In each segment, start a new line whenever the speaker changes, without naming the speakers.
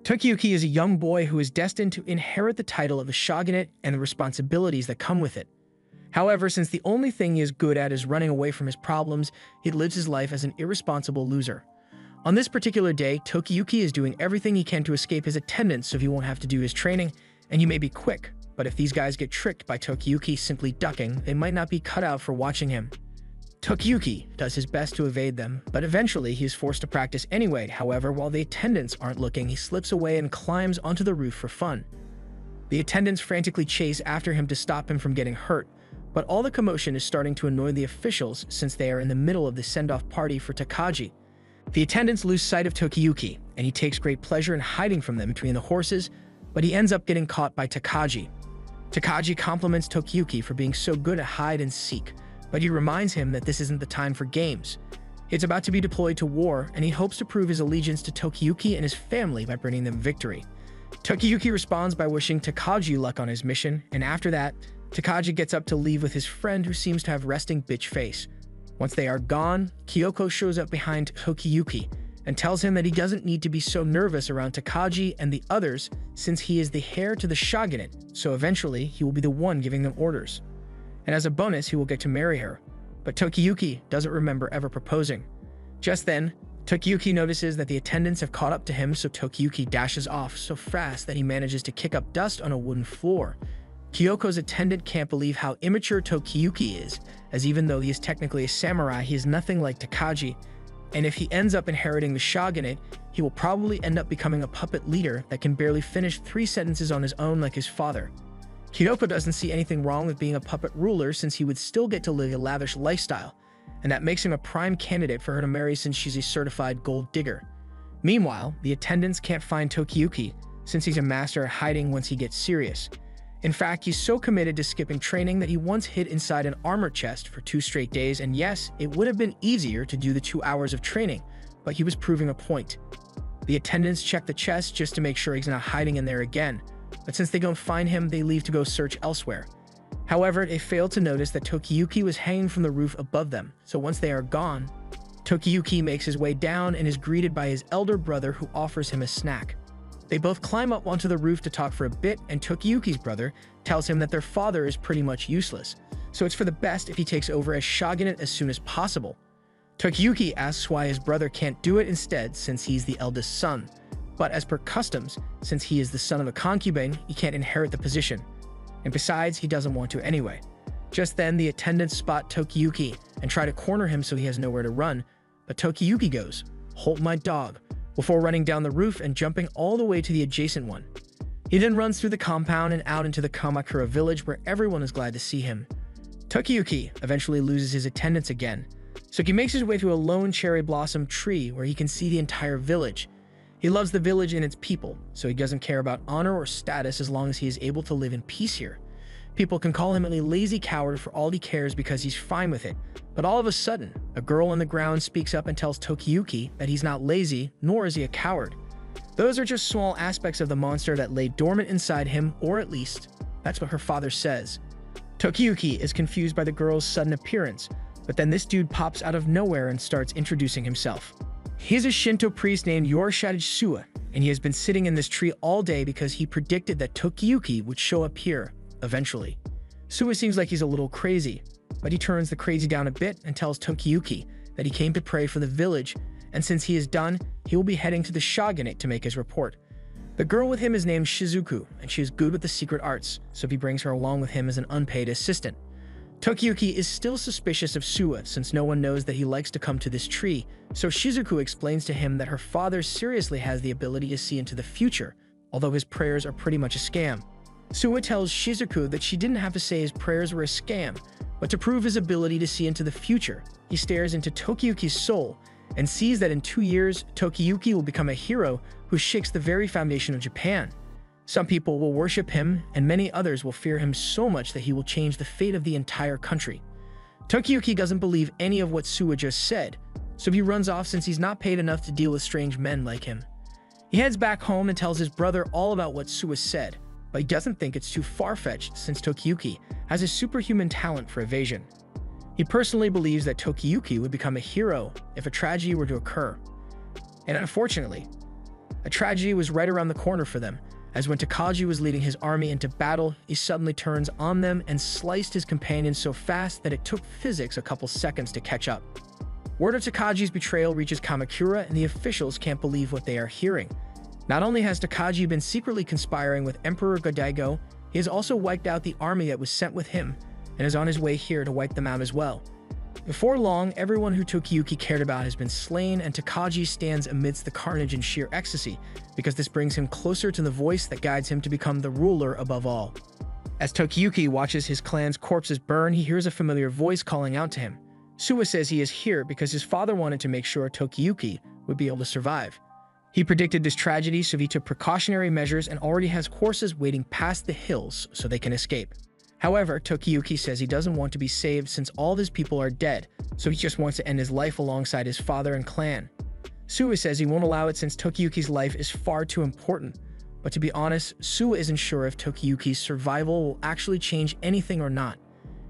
Tokiyuki is a young boy who is destined to inherit the title of the shogunate and the responsibilities that come with it. However, since the only thing he is good at is running away from his problems, he lives his life as an irresponsible loser. On this particular day, Tokiyuki is doing everything he can to escape his attendants so he won't have to do his training, and he may be quick, but if these guys get tricked by Tokiyuki simply ducking, they might not be cut out for watching him. Tokiyuki does his best to evade them, but eventually he is forced to practice anyway. However, while the attendants aren't looking, he slips away and climbs onto the roof for fun. The attendants frantically chase after him to stop him from getting hurt, but all the commotion is starting to annoy the officials since they are in the middle of the send-off party for Takagi. The attendants lose sight of Tokiyuki, and he takes great pleasure in hiding from them between the horses, but he ends up getting caught by Takagi. Takagi compliments Tokiyuki for being so good at hide and seek, but he reminds him that this isn't the time for games. It's about to be deployed to war, and he hopes to prove his allegiance to Tokiyuki and his family by bringing them victory. Tokiyuki responds by wishing Takagi luck on his mission, and after that, Takagi gets up to leave with his friend who seems to have resting bitch face. Once they are gone, Kyoko shows up behind Tokiyuki and tells him that he doesn't need to be so nervous around Takagi and the others since he is the heir to the shogunate, so eventually he will be the one giving them orders. And as a bonus, he will get to marry her. But Tokiyuki doesn't remember ever proposing. Just then, Tokiyuki notices that the attendants have caught up to him, so Tokiyuki dashes off so fast that he manages to kick up dust on a wooden floor. Kyoko's attendant can't believe how immature Tokiyuki is, as even though he is technically a samurai, he is nothing like Takagi, and if he ends up inheriting the shogunate, he will probably end up becoming a puppet leader that can barely finish 3 sentences on his own like his father. Kyoko doesn't see anything wrong with being a puppet ruler since he would still get to live a lavish lifestyle, and that makes him a prime candidate for her to marry since she's a certified gold digger. Meanwhile, the attendants can't find Tokiyuki since he's a master at hiding once he gets serious. In fact, he's so committed to skipping training that he once hid inside an armor chest for 2 straight days, and yes, it would have been easier to do the 2 hours of training, but he was proving a point. The attendants check the chest just to make sure he's not hiding in there again, but since they don't find him, they leave to go search elsewhere. However, they fail to notice that Tokiyuki was hanging from the roof above them, so once they are gone, Tokiyuki makes his way down and is greeted by his elder brother who offers him a snack. They both climb up onto the roof to talk for a bit, and Tokiyuki's brother tells him that their father is pretty much useless, so it's for the best if he takes over as shogunate as soon as possible. Tokiyuki asks why his brother can't do it instead since he's the eldest son, but as per customs, since he is the son of a concubine, he can't inherit the position. And besides, he doesn't want to anyway. Just then, the attendants spot Tokiyuki and try to corner him so he has nowhere to run, but Tokiyuki goes, "Hold my dog," before running down the roof and jumping all the way to the adjacent one. He then runs through the compound and out into the Kamakura village where everyone is glad to see him. Tokiyuki eventually loses his attendants again, so he makes his way to a lone cherry blossom tree where he can see the entire village. He loves the village and its people, so he doesn't care about honor or status as long as he is able to live in peace here. People can call him a lazy coward for all he cares because he's fine with it, but all of a sudden, a girl on the ground speaks up and tells Tokiyuki that he's not lazy, nor is he a coward. Those are just small aspects of the monster that lay dormant inside him, or at least, that's what her father says. Tokiyuki is confused by the girl's sudden appearance, but then this dude pops out of nowhere and starts introducing himself. He's a Shinto priest named Yorishite Suwa, and he has been sitting in this tree all day because he predicted that Tokiyuki would show up here, eventually. Suwa seems like he's a little crazy, but he turns the crazy down a bit and tells Tokiyuki that he came to pray for the village, and since he is done, he will be heading to the shogunate to make his report. The girl with him is named Shizuku, and she is good with the secret arts, so he brings her along with him as an unpaid assistant. Tokiyuki is still suspicious of Suwa since no one knows that he likes to come to this tree, so Shizuku explains to him that her father seriously has the ability to see into the future, although his prayers are pretty much a scam. Suwa tells Shizuku that she didn't have to say his prayers were a scam, but to prove his ability to see into the future, he stares into Tokiyuki's soul and sees that in 2 years, Tokiyuki will become a hero who shakes the very foundation of Japan. Some people will worship him, and many others will fear him so much that he will change the fate of the entire country. Tokiyuki doesn't believe any of what Suwa just said, so he runs off since he's not paid enough to deal with strange men like him. He heads back home and tells his brother all about what Suwa said, but he doesn't think it's too far-fetched since Tokiyuki has a superhuman talent for evasion. He personally believes that Tokiyuki would become a hero if a tragedy were to occur. And unfortunately, A tragedy was right around the corner for them, as when Takagi was leading his army into battle, he suddenly turns on them and sliced his companion so fast that it took physics a couple seconds to catch up. Word of Takagi's betrayal reaches Kamakura, and the officials can't believe what they are hearing. Not only has Takagi been secretly conspiring with Emperor Godaigo, he has also wiped out the army that was sent with him, and is on his way here to wipe them out as well. Before long, everyone who Tokiyuki cared about has been slain, and Takagi stands amidst the carnage in sheer ecstasy, because this brings him closer to the voice that guides him to become the ruler above all. As Tokiyuki watches his clan's corpses burn, he hears a familiar voice calling out to him. Suwa says he is here because his father wanted to make sure Tokiyuki would be able to survive. He predicted this tragedy, so he took precautionary measures and already has horses waiting past the hills so they can escape. However, Tokiyuki says he doesn't want to be saved since all of his people are dead, so he just wants to end his life alongside his father and clan. Suwa says he won't allow it since Tokiyuki's life is far too important. But to be honest, Suwa isn't sure if Tokiyuki's survival will actually change anything or not.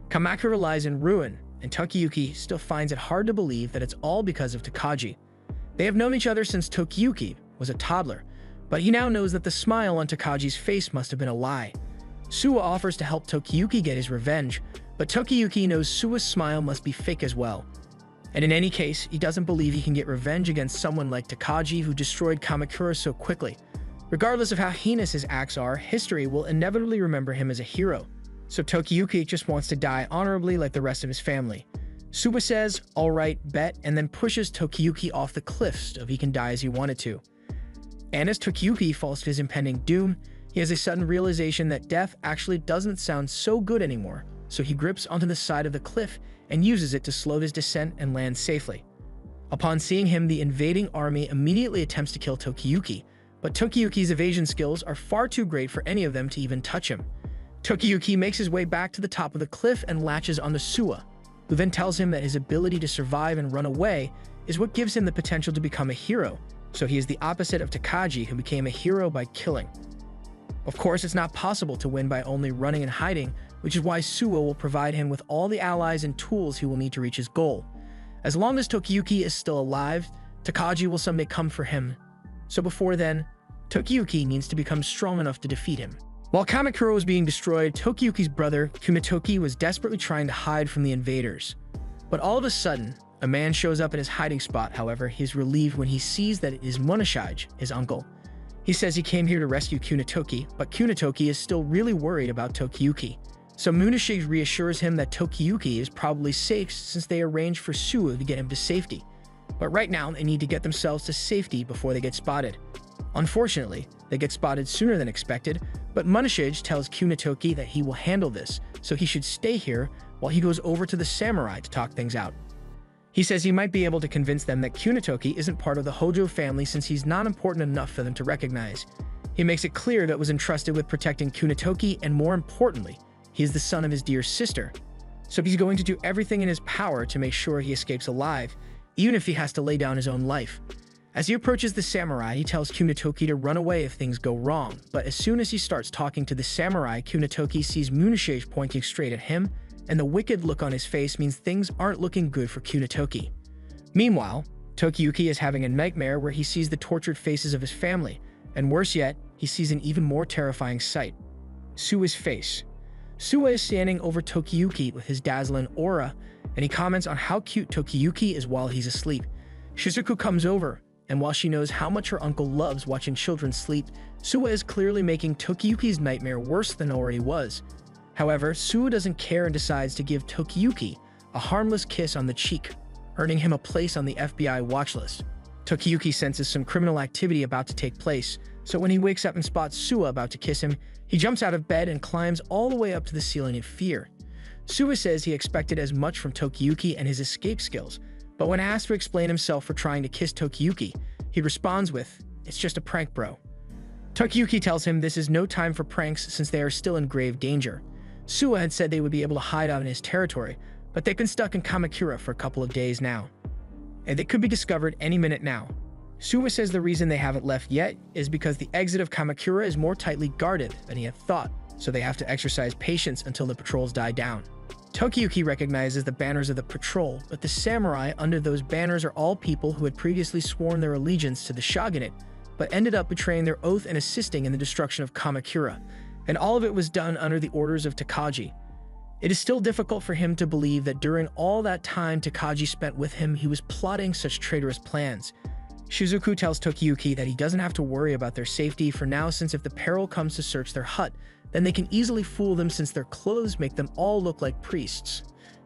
Kamakura lies in ruin, and Tokiyuki still finds it hard to believe that it's all because of Takagi. They have known each other since Tokiyuki was a toddler, but he now knows that the smile on Takagi's face must have been a lie. Suwa offers to help Tokiyuki get his revenge, but Tokiyuki knows Suwa's smile must be fake as well. And in any case, he doesn't believe he can get revenge against someone like Takagi who destroyed Kamakura so quickly. Regardless of how heinous his acts are, history will inevitably remember him as a hero. So Tokiyuki just wants to die honorably like the rest of his family. Suwa says, "Alright, bet," and then pushes Tokiyuki off the cliffs so he can die as he wanted to. And as Tokiyuki falls to his impending doom, he has a sudden realization that death actually doesn't sound so good anymore, so he grips onto the side of the cliff and uses it to slow his descent and land safely. Upon seeing him, the invading army immediately attempts to kill Tokiyuki, but Tokiyuki's evasion skills are far too great for any of them to even touch him. Tokiyuki makes his way back to the top of the cliff and latches onto Suwa, who then tells him that his ability to survive and run away is what gives him the potential to become a hero, so he is the opposite of Takagi, who became a hero by killing. Of course, it's not possible to win by only running and hiding, which is why Suwa will provide him with all the allies and tools he will need to reach his goal. As long as Tokiyuki is still alive, Takagi will someday come for him. So before then, Tokiyuki needs to become strong enough to defeat him. While Kamakura was being destroyed, Tokiyuki's brother, Kumitoki, was desperately trying to hide from the invaders. But all of a sudden, a man shows up in his hiding spot. However, he is relieved when he sees that it is Munashige, his uncle. He says he came here to rescue Kunitoki, but Kunitoki is still really worried about Tokiyuki. So Munashige reassures him that Tokiyuki is probably safe since they arranged for Suwa to get him to safety. But right now, they need to get themselves to safety before they get spotted. Unfortunately, they get spotted sooner than expected, but Munashige tells Kunitoki that he will handle this, so he should stay here while he goes over to the samurai to talk things out. He says he might be able to convince them that Kunitoki isn't part of the Hojo family since he's not important enough for them to recognize. He makes it clear that was entrusted with protecting Kunitoki, and more importantly, he is the son of his dear sister. So he's going to do everything in his power to make sure he escapes alive, even if he has to lay down his own life. As he approaches the samurai, he tells Kunitoki to run away if things go wrong, but as soon as he starts talking to the samurai, Kunitoki sees Munashige pointing straight at him, and the wicked look on his face means things aren't looking good for Kunitoki. Meanwhile, Tokiyuki is having a nightmare where he sees the tortured faces of his family, and worse yet, he sees an even more terrifying sight: Suwa's face. Suwa is standing over Tokiyuki with his dazzling aura, and he comments on how cute Tokiyuki is while he's asleep. Shizuku comes over, and while she knows how much her uncle loves watching children sleep, Suwa is clearly making Tokiyuki's nightmare worse than it already was. However, Suwa doesn't care and decides to give Tokiyuki a harmless kiss on the cheek, earning him a place on the FBI watch list. Tokiyuki senses some criminal activity about to take place, so when he wakes up and spots Suwa about to kiss him, he jumps out of bed and climbs all the way up to the ceiling in fear. Suwa says he expected as much from Tokiyuki and his escape skills, but when asked to explain himself for trying to kiss Tokiyuki, he responds with, "It's just a prank, bro." Tokiyuki tells him this is no time for pranks since they are still in grave danger. Suwa had said they would be able to hide out in his territory, but they've been stuck in Kamakura for a couple of days now, and they could be discovered any minute now. Suwa says the reason they haven't left yet is because the exit of Kamakura is more tightly guarded than he had thought, so they have to exercise patience until the patrols die down. Tokiyuki recognizes the banners of the patrol, but the samurai under those banners are all people who had previously sworn their allegiance to the shogunate, but ended up betraying their oath and assisting in the destruction of Kamakura, and all of it was done under the orders of Takagi. It is still difficult for him to believe that during all that time Takagi spent with him, he was plotting such traitorous plans. Shizuku tells Tokiyuki that he doesn't have to worry about their safety for now, since if the peril comes to search their hut, then they can easily fool them since their clothes make them all look like priests.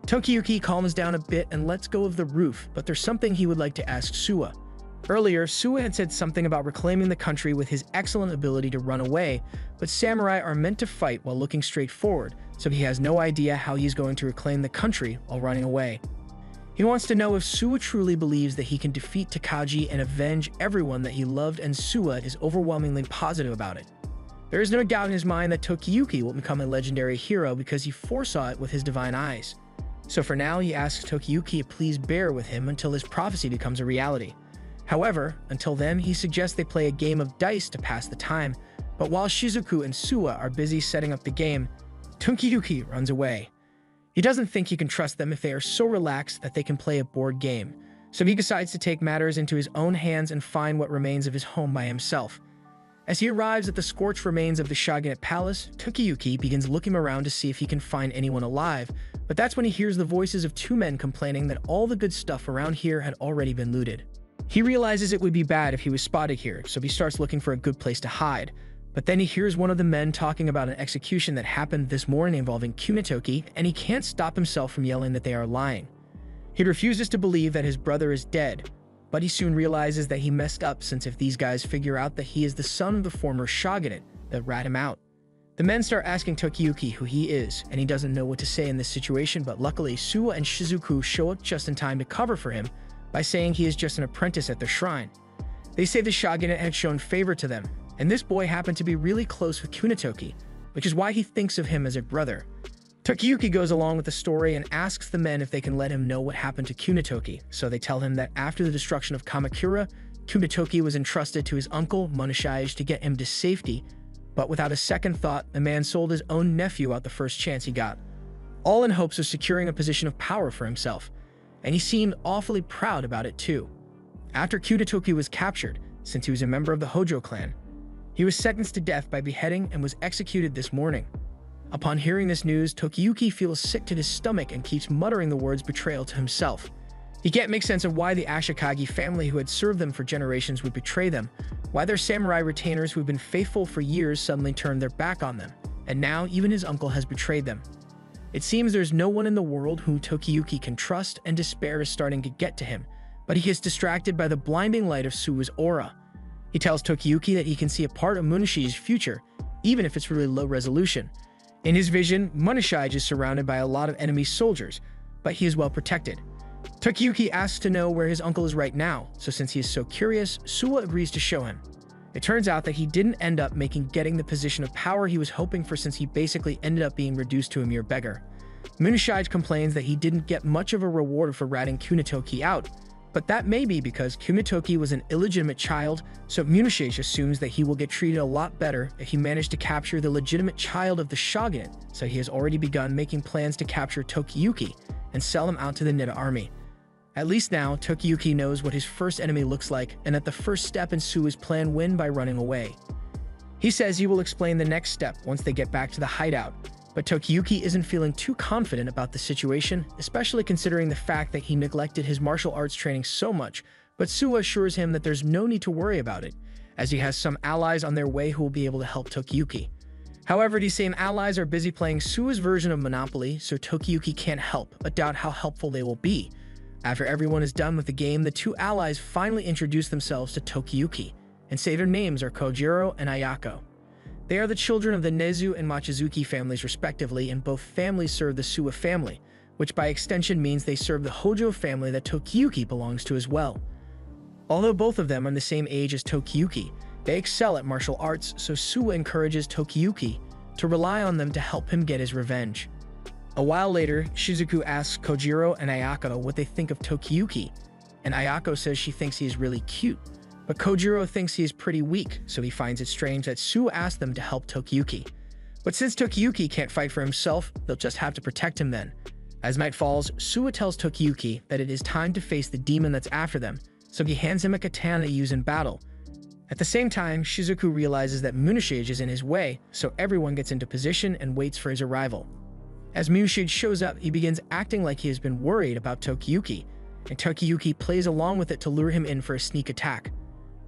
Tokiyuki calms down a bit and lets go of the roof, but there's something he would like to ask Suwa. Earlier, Suwa had said something about reclaiming the country with his excellent ability to run away, but samurai are meant to fight while looking straight forward, so he has no idea how he's going to reclaim the country while running away. He wants to know if Suwa truly believes that he can defeat Takagi and avenge everyone that he loved, and Suwa is overwhelmingly positive about it. There is no doubt in his mind that Tokiyuki will become a legendary hero because he foresaw it with his divine eyes. So for now, he asks Tokiyuki to please bear with him until his prophecy becomes a reality. However, until then, he suggests they play a game of dice to pass the time, but while Shizuku and Suwa are busy setting up the game, Tokiyuki runs away. He doesn't think he can trust them if they are so relaxed that they can play a board game, so he decides to take matters into his own hands and find what remains of his home by himself. As he arrives at the scorched remains of the Shogunate Palace, Tokiyuki begins looking around to see if he can find anyone alive, but that's when he hears the voices of two men complaining that all the good stuff around here had already been looted. He realizes it would be bad if he was spotted here, so he starts looking for a good place to hide. But then he hears one of the men talking about an execution that happened this morning involving Kunitoki, and he can't stop himself from yelling that they are lying. He refuses to believe that his brother is dead, but he soon realizes that he messed up, since if these guys figure out that he is the son of the former shogunate, they'll rat him out. The men start asking Tokiyuki who he is, and he doesn't know what to say in this situation, but luckily Suwa and Shizuku show up just in time to cover for him by saying he is just an apprentice at their shrine. They say the shogunate had shown favor to them, and this boy happened to be really close with Kunitoki, which is why he thinks of him as a brother. Tokiyuki goes along with the story and asks the men if they can let him know what happened to Kunitoki, so they tell him that after the destruction of Kamakura, Kunitoki was entrusted to his uncle Munashige to get him to safety, but without a second thought, the man sold his own nephew out the first chance he got, all in hopes of securing a position of power for himself, and he seemed awfully proud about it too. After Kunitoki was captured, since he was a member of the Hojo clan, he was sentenced to death by beheading and was executed this morning. Upon hearing this news, Tokiyuki feels sick to his stomach and keeps muttering the words betrayal to himself. He can't make sense of why the Ashikagi family who had served them for generations would betray them, why their samurai retainers who had been faithful for years suddenly turned their back on them, and now even his uncle has betrayed them. It seems there's no one in the world whom Tokiyuki can trust, and despair is starting to get to him, but he is distracted by the blinding light of Suwa's aura. He tells Tokiyuki that he can see a part of Munashi's future, even if it's really low resolution. In his vision, Munashige is surrounded by a lot of enemy soldiers, but he is well protected. Tokiyuki asks to know where his uncle is right now, so since he is so curious, Suwa agrees to show him. It turns out that he didn't end up getting the position of power he was hoping for, since he basically ended up being reduced to a mere beggar. Munashige complains that he didn't get much of a reward for ratting Kunitoki out, but that may be because Kunitoki was an illegitimate child, so Munashige assumes that he will get treated a lot better if he managed to capture the legitimate child of the shogunate, so he has already begun making plans to capture Tokiyuki and sell him out to the Nida army. At least now, Tokiyuki knows what his first enemy looks like, and that the first step in Suwa's plan win by running away. He says he will explain the next step once they get back to the hideout, but Tokiyuki isn't feeling too confident about the situation, especially considering the fact that he neglected his martial arts training so much, but Suwa assures him that there's no need to worry about it, as he has some allies on their way who will be able to help Tokiyuki. However, these same allies are busy playing Suwa's version of Monopoly, so Tokiyuki can't help but doubt how helpful they will be. After everyone is done with the game, the two allies finally introduce themselves to Tokiyuki, and say their names are Kojiro and Ayako. They are the children of the Nezu and Machizuki families respectively, and both families serve the Suwa family, which by extension means they serve the Hojo family that Tokiyuki belongs to as well. Although both of them are the same age as Tokiyuki, they excel at martial arts, so Suwa encourages Tokiyuki to rely on them to help him get his revenge. A while later, Shizuku asks Kojiro and Ayako what they think of Tokiyuki, and Ayako says she thinks he is really cute, but Kojiro thinks he is pretty weak, so he finds it strange that Suwa asked them to help Tokiyuki. But since Tokiyuki can't fight for himself, they'll just have to protect him then. As night falls, Suwa tells Tokiyuki that it is time to face the demon that's after them, so he hands him a katana to use in battle. At the same time, Shizuku realizes that Munashige is in his way, so everyone gets into position and waits for his arrival. As Munashige shows up, he begins acting like he has been worried about Tokiyuki, and Tokiyuki plays along with it to lure him in for a sneak attack.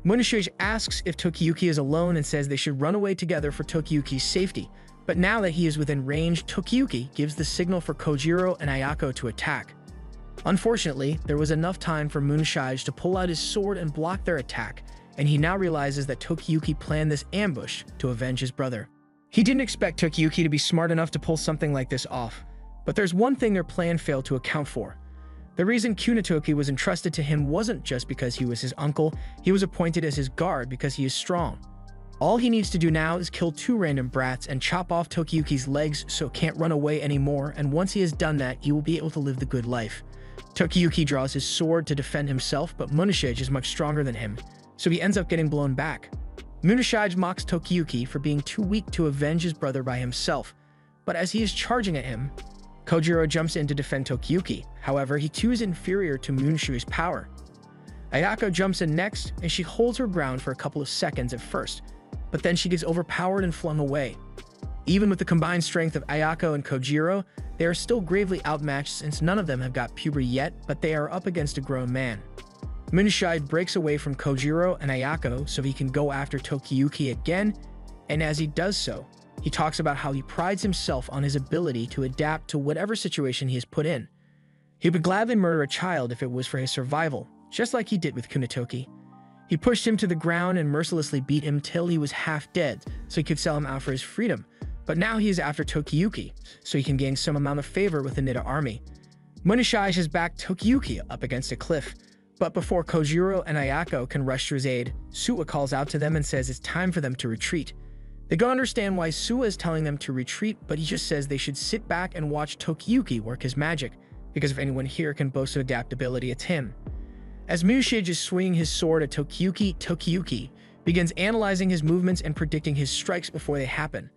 Munashige asks if Tokiyuki is alone and says they should run away together for Tokiyuki's safety, but now that he is within range, Tokiyuki gives the signal for Kojiro and Ayako to attack. Unfortunately, there was enough time for Munashige to pull out his sword and block their attack, and he now realizes that Tokiyuki planned this ambush to avenge his brother. He didn't expect Tokiyuki to be smart enough to pull something like this off, but there's one thing their plan failed to account for. The reason Kunitoki was entrusted to him wasn't just because he was his uncle, he was appointed as his guard because he is strong. All he needs to do now is kill 2 random brats and chop off Tokiyuki's legs so it can't run away anymore, and once he has done that, he will be able to live the good life. Tokiyuki draws his sword to defend himself, but Munashige is much stronger than him, so he ends up getting blown back. Munashige mocks Tokiyuki for being too weak to avenge his brother by himself, but as he is charging at him, Kojiro jumps in to defend Tokiyuki. However, he too is inferior to Munashige's power. Ayako jumps in next, and she holds her ground for a couple of seconds at first, but then she gets overpowered and flung away. Even with the combined strength of Ayako and Kojiro, they are still gravely outmatched since none of them have got puberty yet, but they are up against a grown man. Munashige breaks away from Kojiro and Ayako so he can go after Tokiyuki again, and as he does so, he talks about how he prides himself on his ability to adapt to whatever situation he is put in. He would gladly murder a child if it was for his survival, just like he did with Kunitoki. He pushed him to the ground and mercilessly beat him till he was half dead so he could sell him out for his freedom, but now he is after Tokiyuki so he can gain some amount of favor with the Nida army. Munashige has backed Tokiyuki up against a cliff, but before Kojiro and Ayako can rush to his aid, Suwa calls out to them and says it's time for them to retreat. They don't understand why Suwa is telling them to retreat, but he just says they should sit back and watch Tokiyuki work his magic, because if anyone here can boast of adaptability, it's him. As Munashige is swinging his sword at Tokiyuki, Tokiyuki begins analyzing his movements and predicting his strikes before they happen.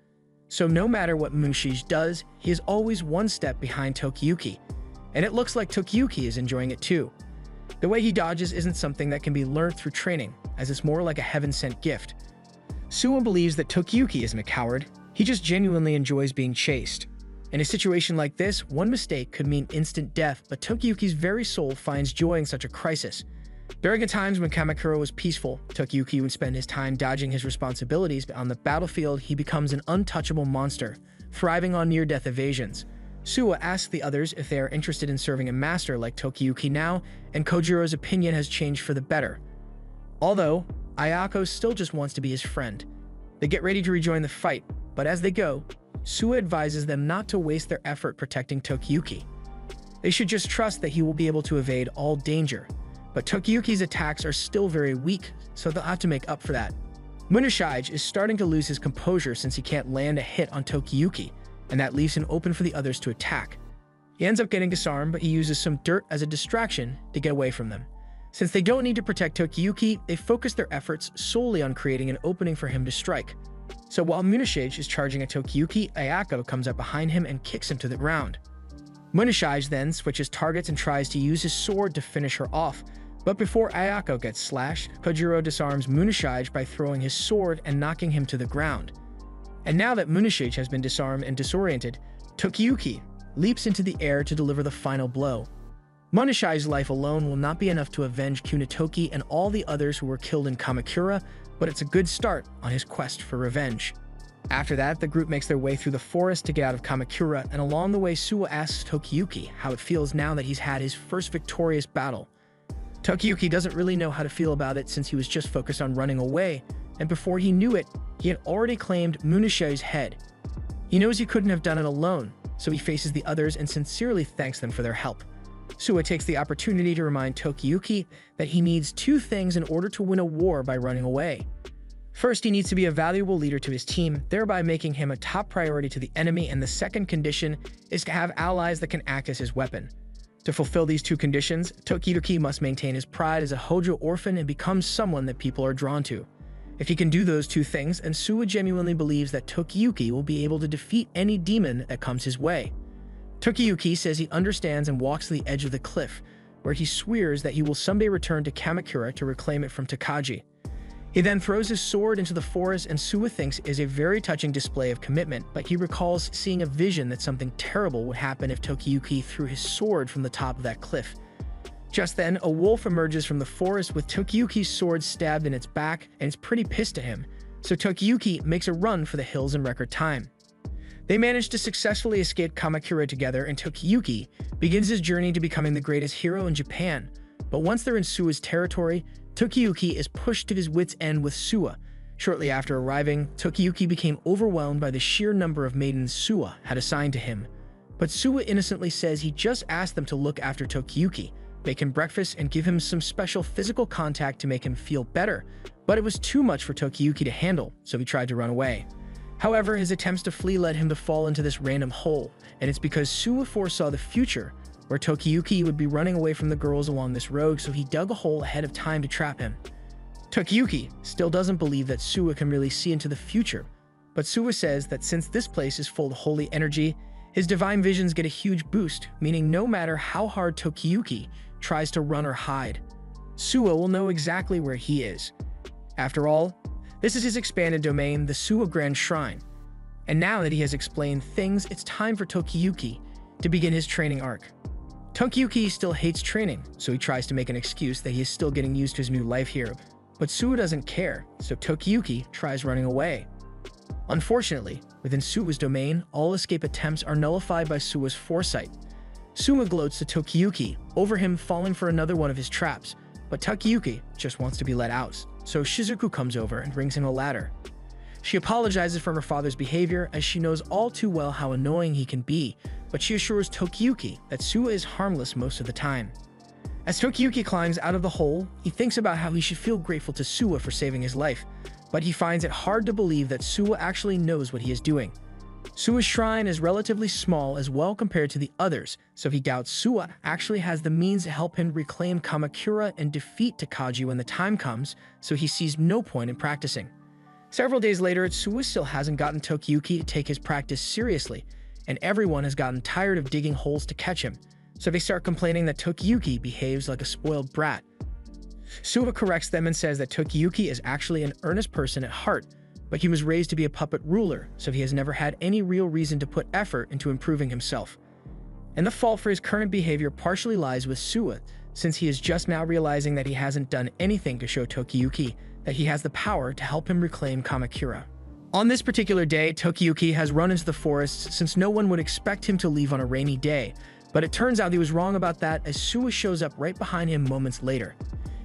So no matter what Munashige does, he is always one step behind Tokiyuki, and it looks like Tokiyuki is enjoying it too. The way he dodges isn't something that can be learned through training, as it's more like a heaven-sent gift. Suwa believes that Tokiyuki isn't a coward, he just genuinely enjoys being chased. In a situation like this, one mistake could mean instant death, but Tokiyuki's very soul finds joy in such a crisis. During the times when Kamakura was peaceful, Tokiyuki would spend his time dodging his responsibilities, but on the battlefield he becomes an untouchable monster, thriving on near-death evasions. Suwa asks the others if they are interested in serving a master like Tokiyuki now, and Kojiro's opinion has changed for the better. Although, Ayako still just wants to be his friend. They get ready to rejoin the fight, but as they go, Suwa advises them not to waste their effort protecting Tokiyuki. They should just trust that he will be able to evade all danger, but Tokiyuki's attacks are still very weak, so they'll have to make up for that. Munashige is starting to lose his composure since he can't land a hit on Tokiyuki, and that leaves him open for the others to attack. He ends up getting disarmed, but he uses some dirt as a distraction to get away from them. Since they don't need to protect Tokiyuki, they focus their efforts solely on creating an opening for him to strike. So while Munashige is charging at Tokiyuki, Ayako comes up behind him and kicks him to the ground. Munashige then switches targets and tries to use his sword to finish her off, but before Ayako gets slashed, Kojiro disarms Munashige by throwing his sword and knocking him to the ground. And now that Munashige has been disarmed and disoriented, Tokiyuki leaps into the air to deliver the final blow. Munashige's life alone will not be enough to avenge Kunitoki and all the others who were killed in Kamakura, but it's a good start on his quest for revenge. After that, the group makes their way through the forest to get out of Kamakura, and along the way Suwa asks Tokiyuki how it feels now that he's had his first victorious battle. Tokiyuki doesn't really know how to feel about it since he was just focused on running away, and before he knew it, he had already claimed Munashige's head. He knows he couldn't have done it alone, so he faces the others and sincerely thanks them for their help. Suwa takes the opportunity to remind Tokiyuki that he needs 2 things in order to win a war by running away. First, he needs to be a valuable leader to his team, thereby making him a top priority to the enemy, and the second condition is to have allies that can act as his weapon. To fulfill these 2 conditions, Tokiyuki must maintain his pride as a Hojo orphan and become someone that people are drawn to. If he can do those 2 things, and Suwa genuinely believes that Tokiyuki will be able to defeat any demon that comes his way. Tokiyuki says he understands and walks to the edge of the cliff, where he swears that he will someday return to Kamakura to reclaim it from Takagi. He then throws his sword into the forest, and Suwa thinks is a very touching display of commitment, but he recalls seeing a vision that something terrible would happen if Tokiyuki threw his sword from the top of that cliff. Just then, a wolf emerges from the forest with Tokiyuki's sword stabbed in its back, and it's pretty pissed at him, so Tokiyuki makes a run for the hills in record time. They manage to successfully escape Kamakura together, and Tokiyuki begins his journey to becoming the greatest hero in Japan. But once they're in Suwa's territory, Tokiyuki is pushed to his wits' end with Suwa. Shortly after arriving, Tokiyuki became overwhelmed by the sheer number of maidens Suwa had assigned to him. But Suwa innocently says he just asked them to look after Tokiyuki, make him breakfast, and give him some special physical contact to make him feel better. But it was too much for Tokiyuki to handle, so he tried to run away. However, his attempts to flee led him to fall into this random hole, and it's because Suwa foresaw the future, where Tokiyuki would be running away from the girls along this road, so he dug a hole ahead of time to trap him. Tokiyuki still doesn't believe that Suwa can really see into the future, but Suwa says that since this place is full of holy energy, his divine visions get a huge boost, meaning no matter how hard Tokiyuki tries to run or hide, Suwa will know exactly where he is. After all, this is his expanded domain, the Suwa Grand Shrine. And now that he has explained things, it's time for Tokiyuki to begin his training arc. Tokiyuki still hates training, so he tries to make an excuse that he is still getting used to his new life here. But Suwa doesn't care, so Tokiyuki tries running away. Unfortunately, within Suwa's domain, all escape attempts are nullified by Suwa's foresight. Suwa gloats to Tokiyuki over him falling for another one of his traps, but Tokiyuki just wants to be let out, so Shizuku comes over and brings him a ladder. She apologizes for her father's behavior, as she knows all too well how annoying he can be, but she assures Tokiyuki that Suwa is harmless most of the time. As Tokiyuki climbs out of the hole, he thinks about how he should feel grateful to Suwa for saving his life, but he finds it hard to believe that Suwa actually knows what he is doing. Suwa's shrine is relatively small as well compared to the others, so he doubts Suwa actually has the means to help him reclaim Kamakura and defeat Takagi when the time comes, so he sees no point in practicing. Several days later, Suwa still hasn't gotten Tokiyuki to take his practice seriously, and everyone has gotten tired of digging holes to catch him, so they start complaining that Tokiyuki behaves like a spoiled brat. Suwa corrects them and says that Tokiyuki is actually an earnest person at heart, but he was raised to be a puppet ruler, so he has never had any real reason to put effort into improving himself. And the fault for his current behavior partially lies with Suwa, since he is just now realizing that he hasn't done anything to show Tokiyuki that he has the power to help him reclaim Kamakura. On this particular day, Tokiyuki has run into the forest since no one would expect him to leave on a rainy day, but it turns out he was wrong about that as Suwa shows up right behind him moments later.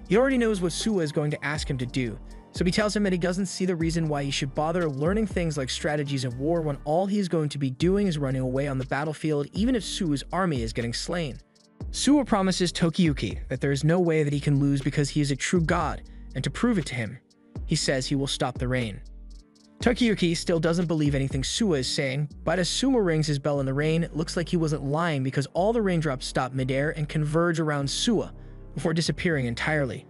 He already knows what Suwa is going to ask him to do, so he tells him that he doesn't see the reason why he should bother learning things like strategies of war when all he is going to be doing is running away on the battlefield even if Suwa's army is getting slain. Suwa promises Tokiyuki that there is no way that he can lose because he is a true god, and to prove it to him, he says he will stop the rain. Tokiyuki still doesn't believe anything Suwa is saying, but as Suwa rings his bell in the rain, it looks like he wasn't lying because all the raindrops stop midair and converge around Suwa before disappearing entirely.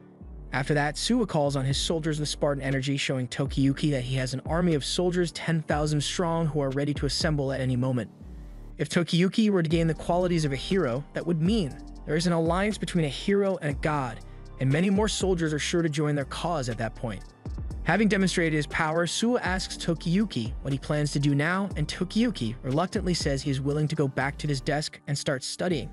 After that, Suwa calls on his soldiers with Spartan energy, showing Tokiyuki that he has an army of soldiers 10,000 strong who are ready to assemble at any moment. If Tokiyuki were to gain the qualities of a hero, that would mean there is an alliance between a hero and a god, and many more soldiers are sure to join their cause at that point. Having demonstrated his power, Suwa asks Tokiyuki what he plans to do now, and Tokiyuki reluctantly says he is willing to go back to his desk and start studying.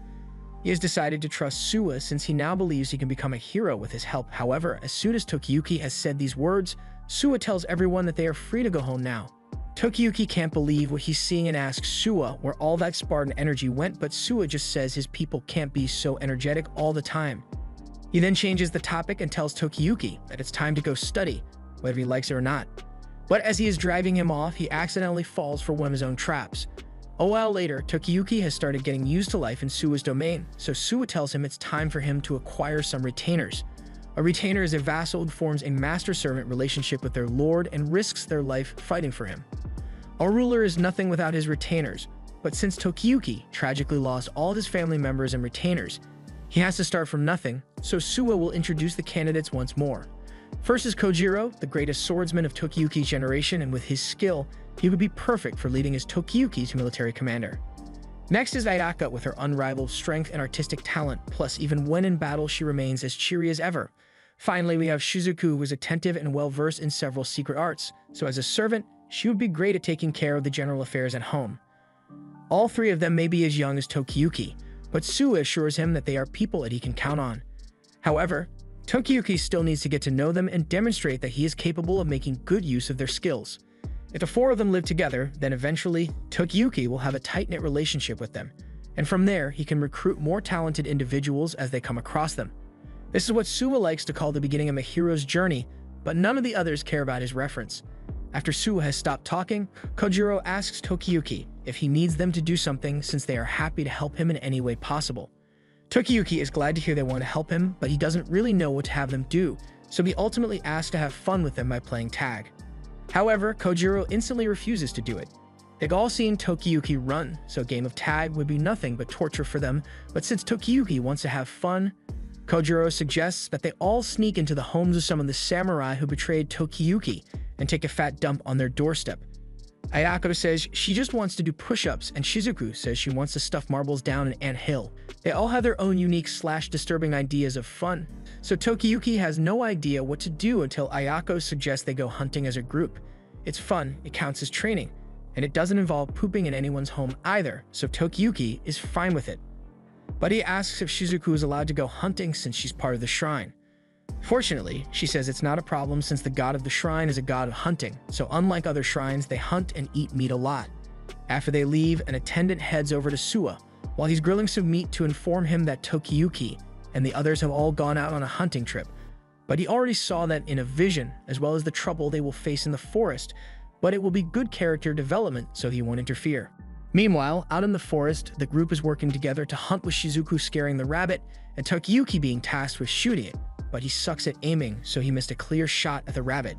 He has decided to trust Suwa since he now believes he can become a hero with his help. However, as soon as Tokiyuki has said these words, Suwa tells everyone that they are free to go home now. Tokiyuki can't believe what he's seeing and asks Suwa where all that Spartan energy went, but Suwa just says his people can't be so energetic all the time. He then changes the topic and tells Tokiyuki that it's time to go study, whether he likes it or not. But as he is driving him off, he accidentally falls for one of his own traps. A while later, Tokiyuki has started getting used to life in Suwa's domain, so Suwa tells him it's time for him to acquire some retainers. A retainer is a vassal who forms a master-servant relationship with their lord and risks their life fighting for him. A ruler is nothing without his retainers, but since Tokiyuki tragically lost all of his family members and retainers, he has to start from nothing, so Suwa will introduce the candidates once more. First is Kojiro, the greatest swordsman of Tokiyuki's generation, and with his skill, he would be perfect for leading as Tokiyuki's military commander. Next is Ayaka with her unrivaled strength and artistic talent, plus even when in battle she remains as cheery as ever. Finally, we have Shizuku, who is attentive and well-versed in several secret arts, so as a servant, she would be great at taking care of the general affairs at home. All three of them may be as young as Tokiyuki, but Suwa assures him that they are people that he can count on. However, Tokiyuki still needs to get to know them and demonstrate that he is capable of making good use of their skills. If the four of them live together, then eventually, Tokiyuki will have a tight-knit relationship with them, and from there, he can recruit more talented individuals as they come across them. This is what Suwa likes to call the beginning of a hero's journey, but none of the others care about his reference. After Suwa has stopped talking, Kojiro asks Tokiyuki if he needs them to do something since they are happy to help him in any way possible. Tokiyuki is glad to hear they want to help him, but he doesn't really know what to have them do, so he ultimately asks to have fun with them by playing tag. However, Kojiro instantly refuses to do it. They've all seen Tokiyuki run, so a game of tag would be nothing but torture for them, but since Tokiyuki wants to have fun, Kojiro suggests that they all sneak into the homes of some of the samurai who betrayed Tokiyuki and take a fat dump on their doorstep. Ayako says she just wants to do push-ups, and Shizuku says she wants to stuff marbles down an anthill. They all have their own unique/disturbing ideas of fun, so Tokiyuki has no idea what to do until Ayako suggests they go hunting as a group. It's fun, it counts as training, and it doesn't involve pooping in anyone's home either, so Tokiyuki is fine with it. But he asks if Shizuku is allowed to go hunting since she's part of the shrine. Fortunately, she says it's not a problem since the god of the shrine is a god of hunting, so unlike other shrines, they hunt and eat meat a lot. After they leave, an attendant heads over to Suwa, while he's grilling some meat to inform him that Tokiyuki and the others have all gone out on a hunting trip. But he already saw that in a vision, as well as the trouble they will face in the forest, but it will be good character development, so he won't interfere. Meanwhile, out in the forest, the group is working together to hunt with Shizuku scaring the rabbit and Tokiyuki being tasked with shooting it, but he sucks at aiming, so he missed a clear shot at the rabbit.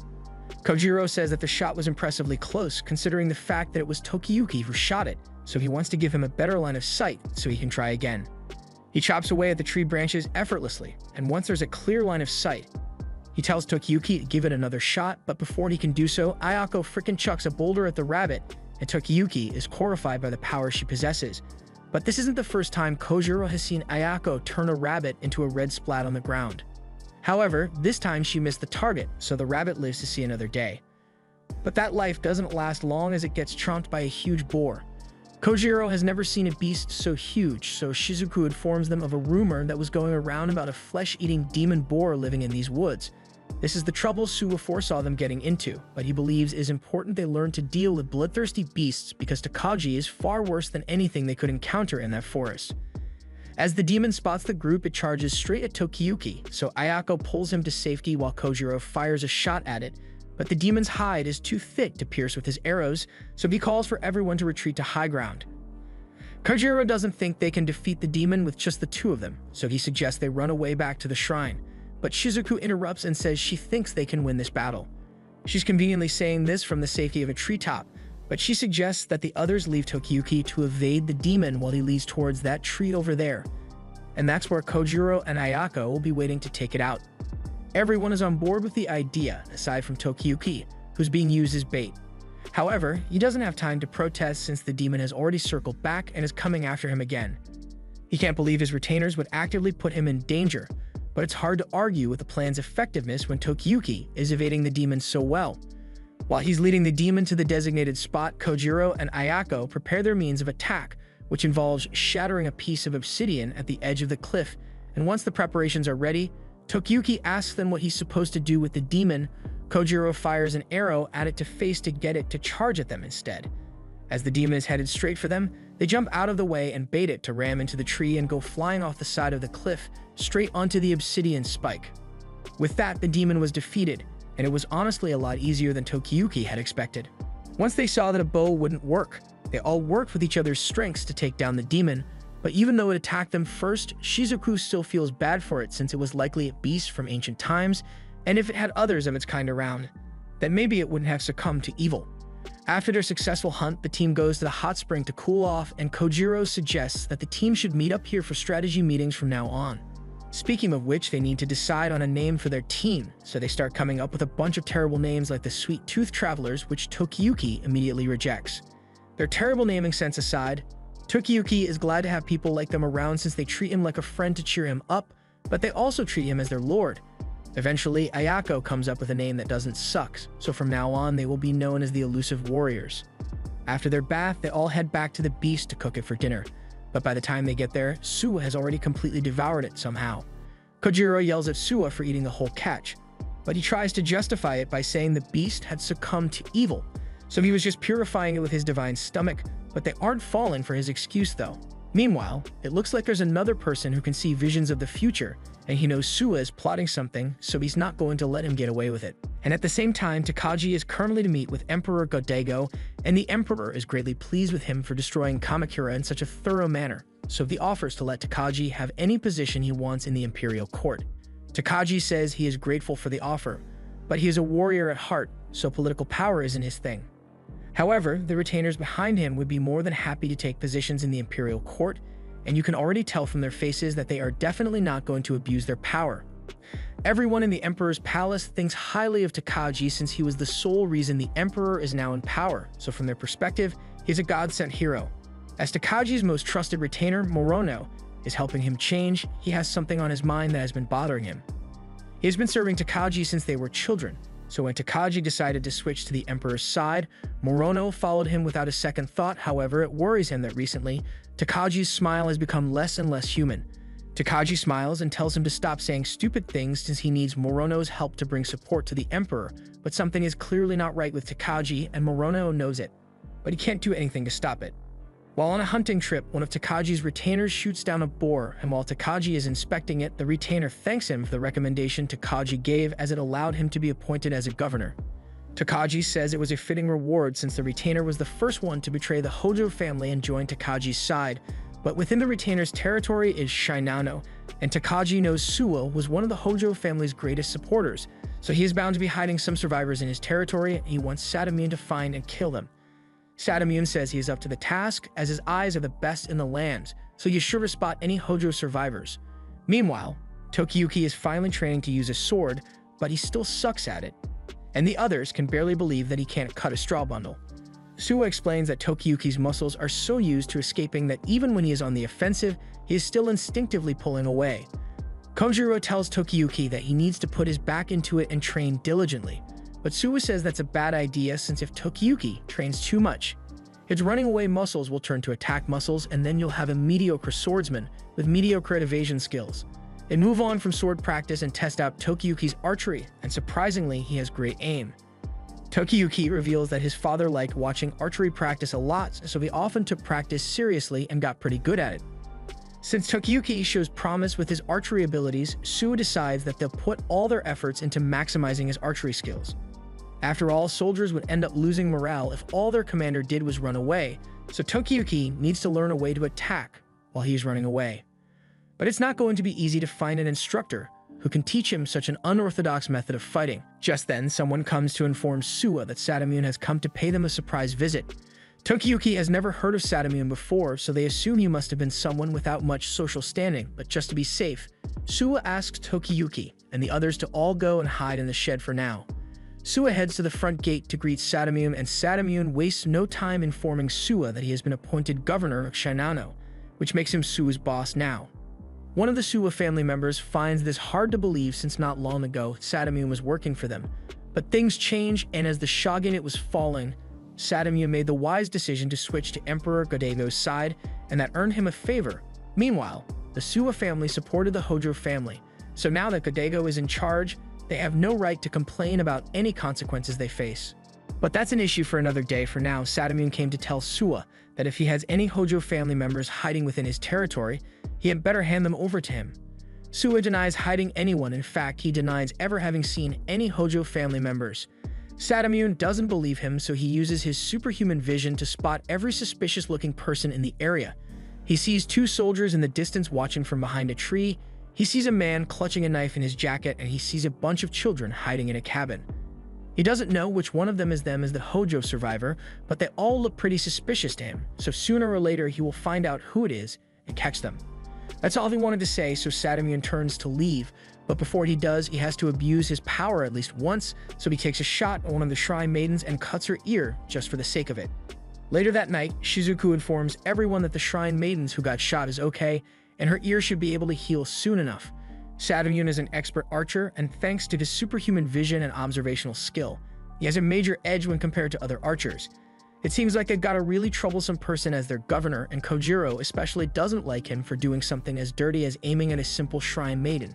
Kojiro says that the shot was impressively close, considering the fact that it was Tokiyuki who shot it, so he wants to give him a better line of sight so he can try again. He chops away at the tree branches effortlessly, and once there's a clear line of sight, he tells Tokiyuki to give it another shot, but before he can do so, Ayako frickin' chucks a boulder at the rabbit, and Tokiyuki is horrified by the power she possesses. But this isn't the first time Kojiro has seen Ayako turn a rabbit into a red splat on the ground. However, this time she missed the target, so the rabbit lives to see another day. But that life doesn't last long as it gets chomped by a huge boar. Kojiro has never seen a beast so huge, so Shizuku informs them of a rumor that was going around about a flesh-eating demon boar living in these woods. This is the trouble Suwa foresaw them getting into, but he believes it is important they learn to deal with bloodthirsty beasts because Takagi is far worse than anything they could encounter in that forest. As the demon spots the group, it charges straight at Tokiyuki, so Ayako pulls him to safety while Kojiro fires a shot at it, but the demon's hide is too thick to pierce with his arrows, so he calls for everyone to retreat to high ground. Kojiro doesn't think they can defeat the demon with just the two of them, so he suggests they run away back to the shrine. But Shizuku interrupts and says she thinks they can win this battle. She's conveniently saying this from the safety of a treetop, but she suggests that the others leave Tokiyuki to evade the demon while he leads towards that tree over there. And that's where Kojiro and Ayako will be waiting to take it out. Everyone is on board with the idea, aside from Tokiyuki, who's being used as bait. However, he doesn't have time to protest since the demon has already circled back and is coming after him again. He can't believe his retainers would actively put him in danger, but it's hard to argue with the plan's effectiveness when Tokiyuki is evading the demon so well. While he's leading the demon to the designated spot, Kojiro and Ayako prepare their means of attack, which involves shattering a piece of obsidian at the edge of the cliff, and once the preparations are ready, Tokiyuki asks them what he's supposed to do with the demon. Kojiro fires an arrow at it to face to get it to charge at them instead. As the demon is headed straight for them, they jump out of the way and bait it to ram into the tree and go flying off the side of the cliff, straight onto the obsidian spike. With that, the demon was defeated, and it was honestly a lot easier than Tokiyuki had expected. Once they saw that a bow wouldn't work, they all worked with each other's strengths to take down the demon, but even though it attacked them first, Shizuku still feels bad for it since it was likely a beast from ancient times, and if it had others of its kind around, then maybe it wouldn't have succumbed to evil. After their successful hunt, the team goes to the hot spring to cool off, and Kojiro suggests that the team should meet up here for strategy meetings from now on. Speaking of which, they need to decide on a name for their team, so they start coming up with a bunch of terrible names like the Sweet Tooth Travelers, which Tokiyuki immediately rejects. Their terrible naming sense aside, Tokiyuki is glad to have people like them around since they treat him like a friend to cheer him up, but they also treat him as their lord. Eventually, Ayako comes up with a name that doesn't suck, so from now on they will be known as the Elusive Warriors. After their bath, they all head back to the beast to cook it for dinner, but by the time they get there, Suwa has already completely devoured it somehow. Kojiro yells at Suwa for eating the whole catch, but he tries to justify it by saying the beast had succumbed to evil, so he was just purifying it with his divine stomach, but they aren't falling for his excuse though. Meanwhile, it looks like there's another person who can see visions of the future, and he knows Suwa is plotting something, so he's not going to let him get away with it. And at the same time, Takagi is currently to meet with Emperor Godaigo, and the Emperor is greatly pleased with him for destroying Kamakura in such a thorough manner, so he offers to let Takagi have any position he wants in the imperial court. Takagi says he is grateful for the offer, but he is a warrior at heart, so political power isn't his thing. However, the retainers behind him would be more than happy to take positions in the imperial court, and you can already tell from their faces that they are definitely not going to abuse their power. Everyone in the Emperor's palace thinks highly of Takagi since he was the sole reason the Emperor is now in power, so from their perspective, he's a god-sent hero. As Takagi's most trusted retainer, Morono, is helping him change, he has something on his mind that has been bothering him. He has been serving Takagi since they were children, so when Takagi decided to switch to the Emperor's side, Morono followed him without a second thought. However, it worries him that recently, Takagi's smile has become less and less human. Takagi smiles and tells him to stop saying stupid things since he needs Morono's help to bring support to the Emperor, but something is clearly not right with Takagi and Morono knows it, but he can't do anything to stop it. While on a hunting trip, one of Takagi's retainers shoots down a boar, and while Takagi is inspecting it, the retainer thanks him for the recommendation Takagi gave as it allowed him to be appointed as a governor. Takagi says it was a fitting reward since the retainer was the first one to betray the Hojo family and join Takagi's side, but within the retainer's territory is Shinano, and Takagi knows Suwa was one of the Hojo family's greatest supporters, so he is bound to be hiding some survivors in his territory, and he wants Sadamune to find and kill them. Sadamune says he is up to the task, as his eyes are the best in the land, so he's sure to spot any Hojo survivors. Meanwhile, Tokiyuki is finally training to use a sword, but he still sucks at it, and the others can barely believe that he can't cut a straw bundle. Suwa explains that Tokiyuki's muscles are so used to escaping that even when he is on the offensive, he is still instinctively pulling away. Kojiro tells Tokiyuki that he needs to put his back into it and train diligently, but Suwa says that's a bad idea since if Tokiyuki trains too much, his running away muscles will turn to attack muscles and then you'll have a mediocre swordsman with mediocre evasion skills. They move on from sword practice and test out Tokiyuki's archery, and surprisingly, he has great aim. Tokiyuki reveals that his father liked watching archery practice a lot, so he often took practice seriously and got pretty good at it. Since Tokiyuki shows promise with his archery abilities, Suwa decides that they'll put all their efforts into maximizing his archery skills. After all, soldiers would end up losing morale if all their commander did was run away, so Tokiyuki needs to learn a way to attack while he's running away. But it's not going to be easy to find an instructor who can teach him such an unorthodox method of fighting. Just then, someone comes to inform Suwa that Sadamune has come to pay them a surprise visit. Tokiyuki has never heard of Sadamune before, so they assume he must have been someone without much social standing, but just to be safe, Suwa asks Tokiyuki and the others to all go and hide in the shed for now. Suwa heads to the front gate to greet Sadamune, and Sadamune wastes no time informing Suwa that he has been appointed governor of Shinano, which makes him Suwa's boss now. One of the Suwa family members finds this hard to believe since not long ago Sadamune was working for them. But things change, and as the shogunate was falling, Sadamune made the wise decision to switch to Emperor Godaigo's side, and that earned him a favor. Meanwhile, the Suwa family supported the Hojo family, so now that Godaigo is in charge, they have no right to complain about any consequences they face. But that's an issue for another day. For now, Sadamune came to tell Suwa that if he has any Hojo family members hiding within his territory, he had better hand them over to him. Suwa denies hiding anyone. In fact, he denies ever having seen any Hojo family members. Sadamune doesn't believe him, so he uses his superhuman vision to spot every suspicious-looking person in the area. He sees two soldiers in the distance watching from behind a tree. He sees a man clutching a knife in his jacket, and he sees a bunch of children hiding in a cabin. He doesn't know which one of them is the Hojo survivor, but they all look pretty suspicious to him, so sooner or later he will find out who it is and catch them. That's all he wanted to say, so Sadamune turns to leave, but before he does, he has to abuse his power at least once, so he takes a shot at one of the shrine maidens and cuts her ear just for the sake of it. Later that night, Shizuku informs everyone that the shrine maidens who got shot is okay, and her ear should be able to heal soon enough. Sadamune is an expert archer, and thanks to his superhuman vision and observational skill, he has a major edge when compared to other archers. It seems like they've got a really troublesome person as their governor, and Kojiro especially doesn't like him for doing something as dirty as aiming at a simple shrine maiden.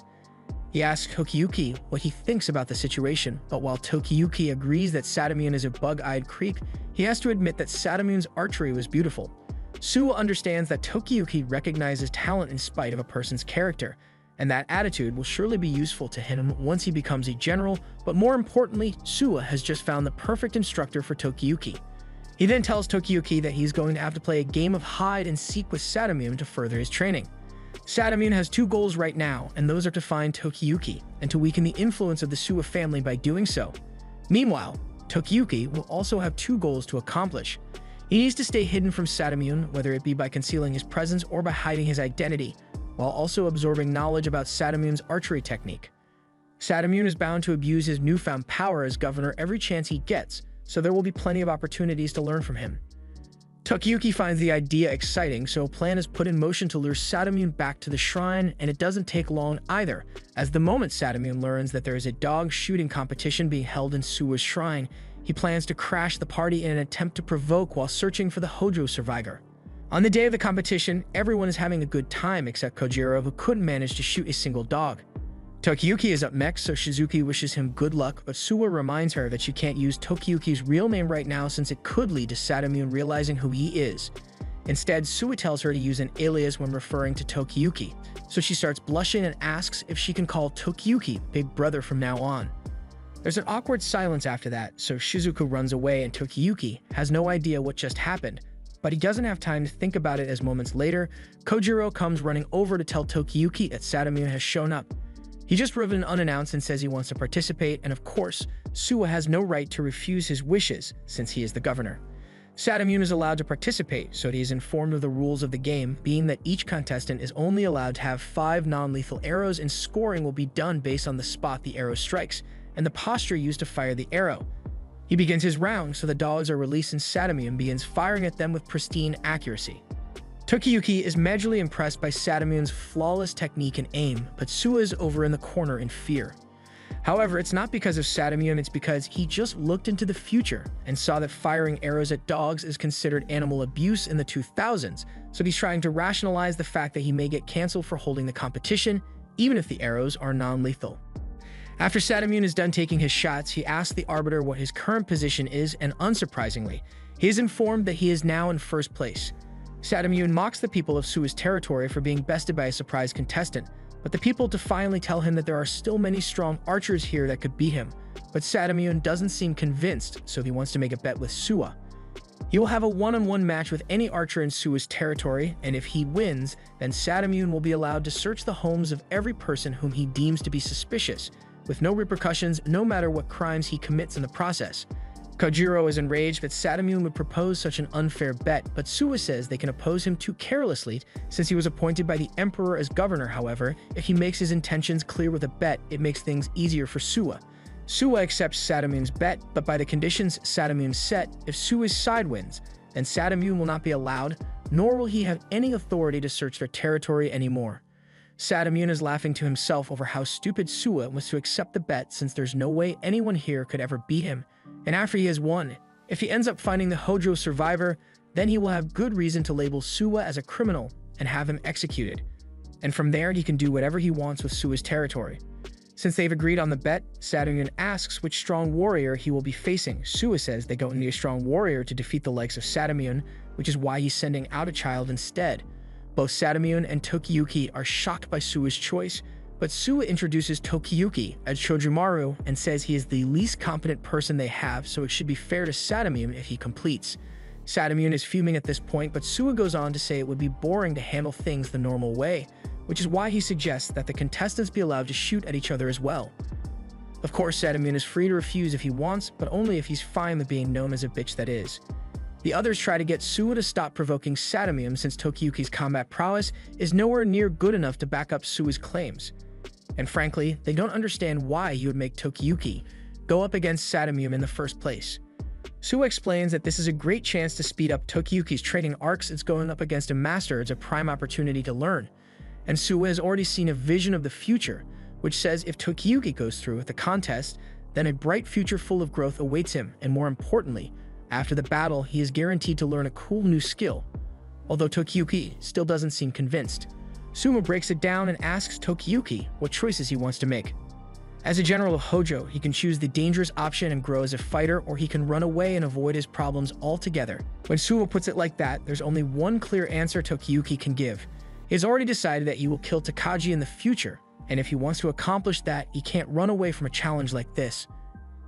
He asks Tokiyuki what he thinks about the situation, but while Tokiyuki agrees that Sadamune is a bug-eyed creep, he has to admit that Sadamune's archery was beautiful. Suwa understands that Tokiyuki recognizes talent in spite of a person's character, and that attitude will surely be useful to him once he becomes a general, but more importantly, Suwa has just found the perfect instructor for Tokiyuki. He then tells Tokiyuki that he's going to have to play a game of hide and seek with Sadamune to further his training. Sadamune has two goals right now, and those are to find Tokiyuki and to weaken the influence of the Suwa family by doing so. Meanwhile, Tokiyuki will also have two goals to accomplish. He needs to stay hidden from Sadamune, whether it be by concealing his presence or by hiding his identity, while also absorbing knowledge about Sadamune's archery technique. Sadamune is bound to abuse his newfound power as governor every chance he gets, so there will be plenty of opportunities to learn from him. Tokiyuki finds the idea exciting, so a plan is put in motion to lure Sadamune back to the shrine, and it doesn't take long either, as the moment Sadamune learns that there is a dog shooting competition being held in Suwa's shrine, he plans to crash the party in an attempt to provoke while searching for the Hojo survivor. On the day of the competition, everyone is having a good time except Kojiro, who couldn't manage to shoot a single dog. Tokiyuki is up next, so Shizuki wishes him good luck, but Suwa reminds her that she can't use Tokiyuki's real name right now since it could lead to Sadamune realizing who he is. Instead, Suwa tells her to use an alias when referring to Tokiyuki, so she starts blushing and asks if she can call Tokiyuki Big Brother from now on. There's an awkward silence after that, so Shizuku runs away and Tokiyuki has no idea what just happened, but he doesn't have time to think about it as moments later, Kojiro comes running over to tell Tokiyuki that Sadamune has shown up. He just driven unannounced and says he wants to participate, and of course, Suwa has no right to refuse his wishes since he is the governor. Sadamune is allowed to participate, so he is informed of the rules of the game, being that each contestant is only allowed to have 5 non-lethal arrows and scoring will be done based on the spot the arrow strikes, and the posture used to fire the arrow. He begins his round, so the dogs are released and Sadamune begins firing at them with pristine accuracy. Tokiyuki is majorly impressed by Sadamune's flawless technique and aim, but Suwa is over in the corner in fear. However, it's not because of Sadamune, it's because he just looked into the future and saw that firing arrows at dogs is considered animal abuse in the 2000s, so he's trying to rationalize the fact that he may get cancelled for holding the competition, even if the arrows are non-lethal. After Sadamune is done taking his shots, he asks the arbiter what his current position is, and unsurprisingly, he is informed that he is now in first place. Sadamune mocks the people of Suwa's territory for being bested by a surprise contestant, but the people defiantly tell him that there are still many strong archers here that could beat him. But Sadamune doesn't seem convinced, so he wants to make a bet with Suwa. He will have a one-on-one match with any archer in Suwa's territory, and if he wins, then Sadamune will be allowed to search the homes of every person whom he deems to be suspicious, with no repercussions no matter what crimes he commits in the process. Kojiro is enraged that Sadamune would propose such an unfair bet, but Suwa says they can oppose him too carelessly since he was appointed by the Emperor as governor. However, if he makes his intentions clear with a bet, it makes things easier for Suwa. Suwa accepts Sadamune's bet, but by the conditions Sadamune set, if Suwa's side wins, then Sadamune will not be allowed, nor will he have any authority to search their territory anymore. Sadamune is laughing to himself over how stupid Suwa was to accept the bet since there's no way anyone here could ever beat him. And after he has won, if he ends up finding the Hojo survivor, then he will have good reason to label Suwa as a criminal and have him executed. And from there, he can do whatever he wants with Suwa's territory. Since they've agreed on the bet, Sadamune asks which strong warrior he will be facing. Suwa says they don't need a strong warrior to defeat the likes of Sadamune, which is why he's sending out a child instead. Both Sadamune and Tokiyuki are shocked by Suwa's choice, but Suwa introduces Tokiyuki as Chojumaru and says he is the least competent person they have, so it should be fair to Sadamune if he completes. Sadamune is fuming at this point, but Suwa goes on to say it would be boring to handle things the normal way, which is why he suggests that the contestants be allowed to shoot at each other as well. Of course, Sadamune is free to refuse if he wants, but only if he's fine with being known as a bitch that is. The others try to get Suwa to stop provoking Sadamune since Tokiyuki's combat prowess is nowhere near good enough to back up Suwa's claims. And frankly, they don't understand why he would make Tokiyuki go up against Sadamune in the first place. Suwa explains that this is a great chance to speed up Tokiyuki's training arcs. It's going up against a master, it's a prime opportunity to learn. and Suwa has already seen a vision of the future, which says if Tokiyuki goes through with the contest, then a bright future full of growth awaits him, and more importantly, after the battle, he is guaranteed to learn a cool new skill. Although Tokiyuki still doesn't seem convinced, Suwa breaks it down and asks Tokiyuki what choices he wants to make. As a general of Hojo, he can choose the dangerous option and grow as a fighter, or he can run away and avoid his problems altogether. When Suwa puts it like that, there's only one clear answer Tokiyuki can give. He has already decided that he will kill Takagi in the future, and if he wants to accomplish that, he can't run away from a challenge like this.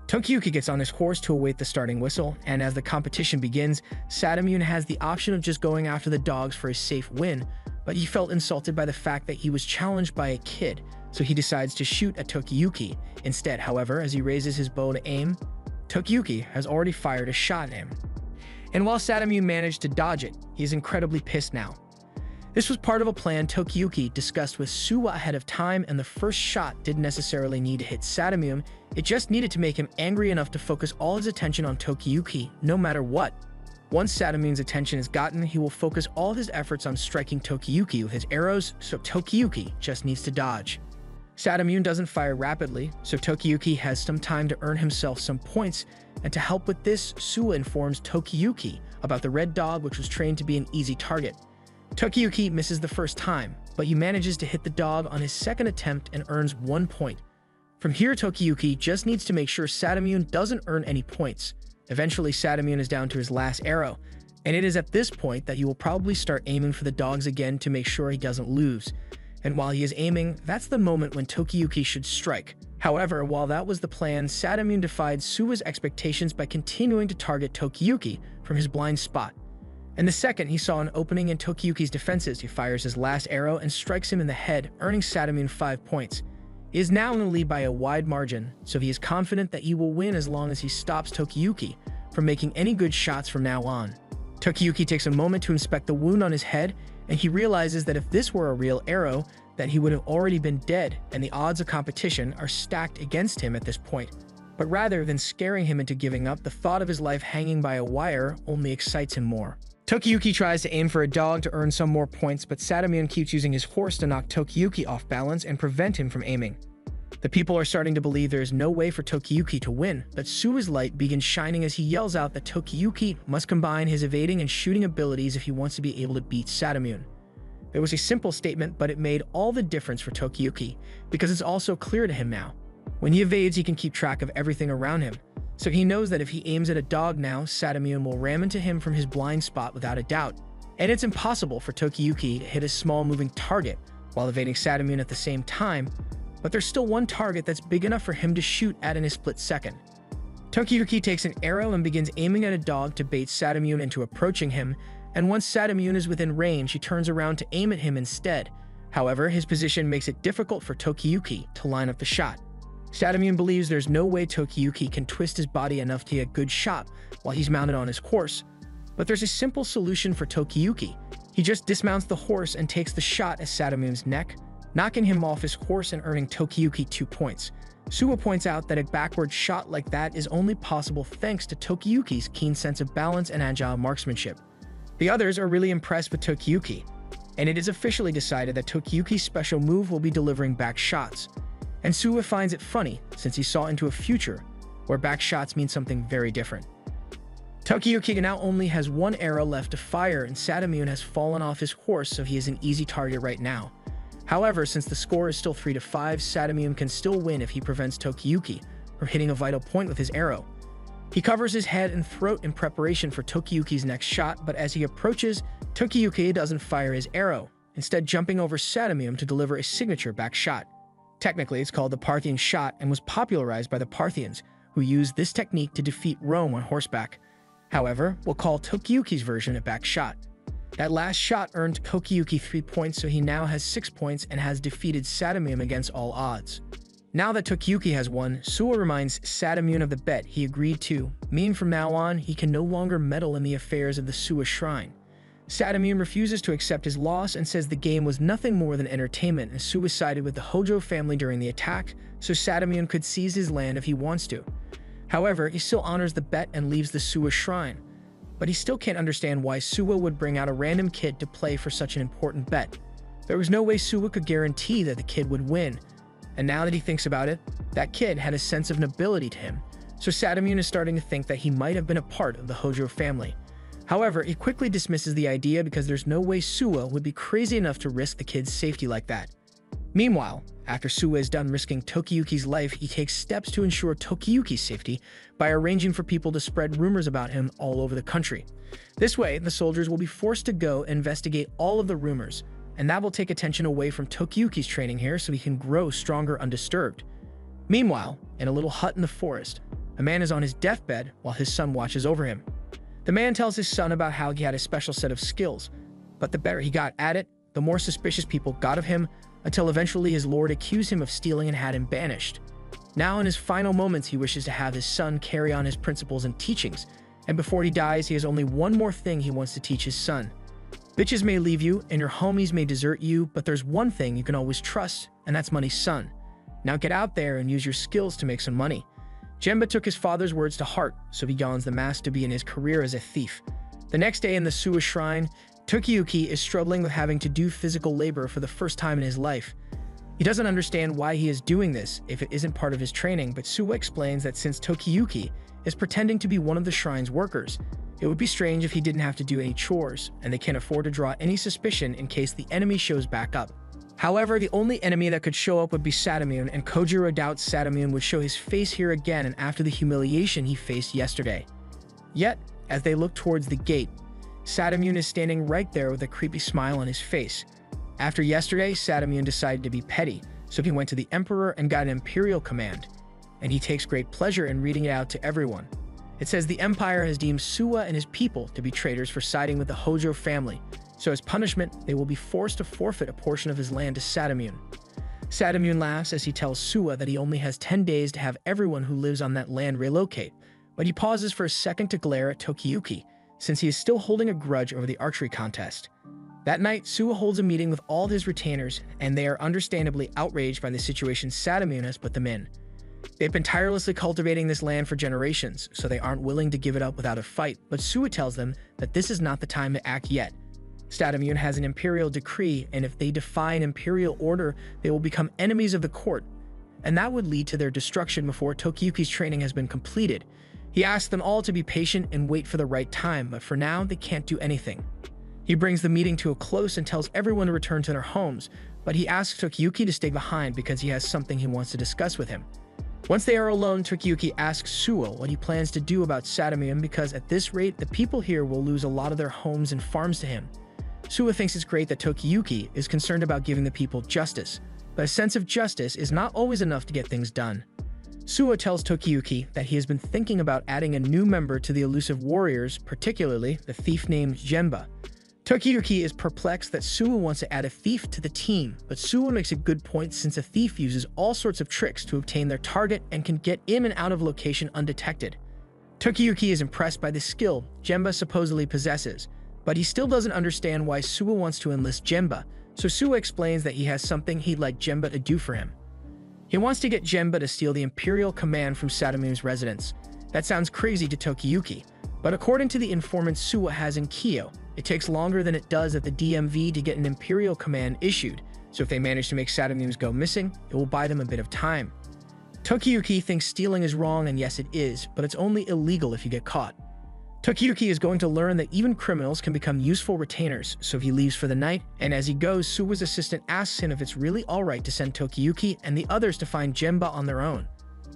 Tokiyuki gets on his horse to await the starting whistle, and as the competition begins, Sadamune has the option of just going after the dogs for a safe win, but he felt insulted by the fact that he was challenged by a kid, so he decides to shoot at Tokiyuki. Instead, however, as he raises his bow to aim, Tokiyuki has already fired a shot at him. And while Sadamune managed to dodge it, he is incredibly pissed now. This was part of a plan Tokiyuki discussed with Suwa ahead of time, and the first shot didn't necessarily need to hit Sadamune, it just needed to make him angry enough to focus all his attention on Tokiyuki, no matter what. Once Sadamune's attention is gotten, he will focus all his efforts on striking Tokiyuki with his arrows, so Tokiyuki just needs to dodge. Sadamune doesn't fire rapidly, so Tokiyuki has some time to earn himself some points, and to help with this, Suwa informs Tokiyuki about the red dog, which was trained to be an easy target. Tokiyuki misses the first time, but he manages to hit the dog on his second attempt and earns 1 point. From here, Tokiyuki just needs to make sure Sadamune doesn't earn any points. Eventually, Sadamune is down to his last arrow, and it is at this point that he will probably start aiming for the dogs again to make sure he doesn't lose. And while he is aiming, that's the moment when Tokiyuki should strike. However, while that was the plan, Sadamune defied Suwa's expectations by continuing to target Tokiyuki from his blind spot. And the second he saw an opening in Tokiyuki's defenses, he fires his last arrow and strikes him in the head, earning Sadamune 5 points. He is now in the lead by a wide margin, so he is confident that he will win as long as he stops Tokiyuki from making any good shots from now on. Tokiyuki takes a moment to inspect the wound on his head, and he realizes that if this were a real arrow, that he would have already been dead, and the odds of competition are stacked against him at this point. But rather than scaring him into giving up, the thought of his life hanging by a wire only excites him more. Tokiyuki tries to aim for a dog to earn some more points, but Sadamune keeps using his horse to knock Tokiyuki off balance and prevent him from aiming. The people are starting to believe there is no way for Tokiyuki to win, but Suwa's light begins shining as he yells out that Tokiyuki must combine his evading and shooting abilities if he wants to be able to beat Sadamune. It was a simple statement, but it made all the difference for Tokiyuki, because it's also clear to him now. When he evades, he can keep track of everything around him. So he knows that if he aims at a dog now, Sadamune will ram into him from his blind spot without a doubt. And it's impossible for Tokiyuki to hit a small moving target while evading Sadamune at the same time, but there's still one target that's big enough for him to shoot at in a split second. Tokiyuki takes an arrow and begins aiming at a dog to bait Sadamune into approaching him, and once Sadamune is within range, he turns around to aim at him instead. However, his position makes it difficult for Tokiyuki to line up the shot. Sadamune believes there's no way Tokiyuki can twist his body enough to get a good shot while he's mounted on his horse. But there's a simple solution for Tokiyuki. He just dismounts the horse and takes the shot at Sadamune's neck, knocking him off his horse and earning Tokiyuki 2 points. Suwa points out that a backward shot like that is only possible thanks to Tokiyuki's keen sense of balance and agile marksmanship. The others are really impressed with Tokiyuki, and it is officially decided that Tokiyuki's special move will be delivering back shots. And Suwa finds it funny, since he saw into a future where back shots mean something very different. Tokiyuki now only has 1 arrow left to fire, and Sadamune has fallen off his horse, so he is an easy target right now. However, since the score is still 3-5, Sadamune can still win if he prevents Tokiyuki from hitting a vital point with his arrow. He covers his head and throat in preparation for Tokiyuki's next shot, but as he approaches, Tokiyuki doesn't fire his arrow, instead jumping over Sadamune to deliver a signature back shot. Technically, it's called the Parthian shot and was popularized by the Parthians, who used this technique to defeat Rome on horseback. However, we'll call Tokiyuki's version a back shot. That last shot earned Tokiyuki 3 points, so he now has 6 points and has defeated Sadamune against all odds. Now that Tokiyuki has won, Suwa reminds Sadamune of the bet he agreed to, meaning from now on, he can no longer meddle in the affairs of the Suwa Shrine. Sadamune refuses to accept his loss and says the game was nothing more than entertainment, and Suwa sided with the Hojo family during the attack, so Sadamune could seize his land if he wants to. However, he still honors the bet and leaves the Suwa Shrine. But he still can't understand why Suwa would bring out a random kid to play for such an important bet. There was no way Suwa could guarantee that the kid would win, and now that he thinks about it, that kid had a sense of nobility to him, so Sadamune is starting to think that he might have been a part of the Hojo family. However, he quickly dismisses the idea because there's no way Suwa would be crazy enough to risk the kid's safety like that. Meanwhile, after Suwa is done risking Tokiyuki's life, he takes steps to ensure Tokiyuki's safety by arranging for people to spread rumors about him all over the country. This way, the soldiers will be forced to go investigate all of the rumors, and that will take attention away from Tokiyuki's training here so he can grow stronger undisturbed. Meanwhile, in a little hut in the forest, a man is on his deathbed while his son watches over him. The man tells his son about how he had a special set of skills, but the better he got at it, the more suspicious people got of him, until eventually his lord accused him of stealing and had him banished. Now in his final moments, he wishes to have his son carry on his principles and teachings, and before he dies, he has only one more thing he wants to teach his son. Bitches may leave you, and your homies may desert you, but there's one thing you can always trust, and that's money, son. Now get out there and use your skills to make some money. Genba took his father's words to heart, so he dons the mask to begin his career as a thief. The next day in the Suwa Shrine, Tokiyuki is struggling with having to do physical labor for the first time in his life. He doesn't understand why he is doing this if it isn't part of his training, but Suwa explains that since Tokiyuki is pretending to be one of the shrine's workers, it would be strange if he didn't have to do any chores, and they can't afford to draw any suspicion in case the enemy shows back up. However, the only enemy that could show up would be Sadamune, and Kojiro doubts Sadamune would show his face here again and after the humiliation he faced yesterday. Yet, as they look towards the gate, Sadamune is standing right there with a creepy smile on his face. After yesterday, Sadamune decided to be petty, so he went to the Emperor and got an imperial command, and he takes great pleasure in reading it out to everyone. It says the Empire has deemed Suwa and his people to be traitors for siding with the Hojo family, so as punishment, they will be forced to forfeit a portion of his land to Sadamune. Sadamune laughs as he tells Suwa that he only has 10 days to have everyone who lives on that land relocate, but he pauses for a second to glare at Tokiyuki, since he is still holding a grudge over the archery contest. That night, Suwa holds a meeting with all his retainers, and they are understandably outraged by the situation Sadamune has put them in. They've been tirelessly cultivating this land for generations, so they aren't willing to give it up without a fight, but Suwa tells them that this is not the time to act yet. Sadamune has an imperial decree, and if they defy an imperial order, they will become enemies of the court, and that would lead to their destruction before Tokiyuki's training has been completed. He asks them all to be patient and wait for the right time, but for now, they can't do anything. He brings the meeting to a close and tells everyone to return to their homes, but he asks Tokiyuki to stay behind because he has something he wants to discuss with him. Once they are alone, Tokiyuki asks Suwa what he plans to do about Sadamune because at this rate, the people here will lose a lot of their homes and farms to him. Suwa thinks it's great that Tokiyuki is concerned about giving the people justice, but a sense of justice is not always enough to get things done. Suwa tells Tokiyuki that he has been thinking about adding a new member to the elusive warriors, particularly the thief named Genba. Tokiyuki is perplexed that Suwa wants to add a thief to the team, but Suwa makes a good point since a thief uses all sorts of tricks to obtain their target and can get in and out of location undetected. Tokiyuki is impressed by the skill Genba supposedly possesses, but he still doesn't understand why Suwa wants to enlist Genba, so Suwa explains that he has something he'd like Genba to do for him. He wants to get Genba to steal the Imperial command from Sadamune's residence. That sounds crazy to Tokiyuki, but according to the informant Suwa has in Kyo, it takes longer than it does at the DMV to get an Imperial command issued, so if they manage to make Sadamune's go missing, it will buy them a bit of time. Tokiyuki thinks stealing is wrong, and yes it is, but it's only illegal if you get caught. Tokiyuki is going to learn that even criminals can become useful retainers, so he leaves for the night, and as he goes, Suwa's assistant asks him if it's really alright to send Tokiyuki and the others to find Genba on their own.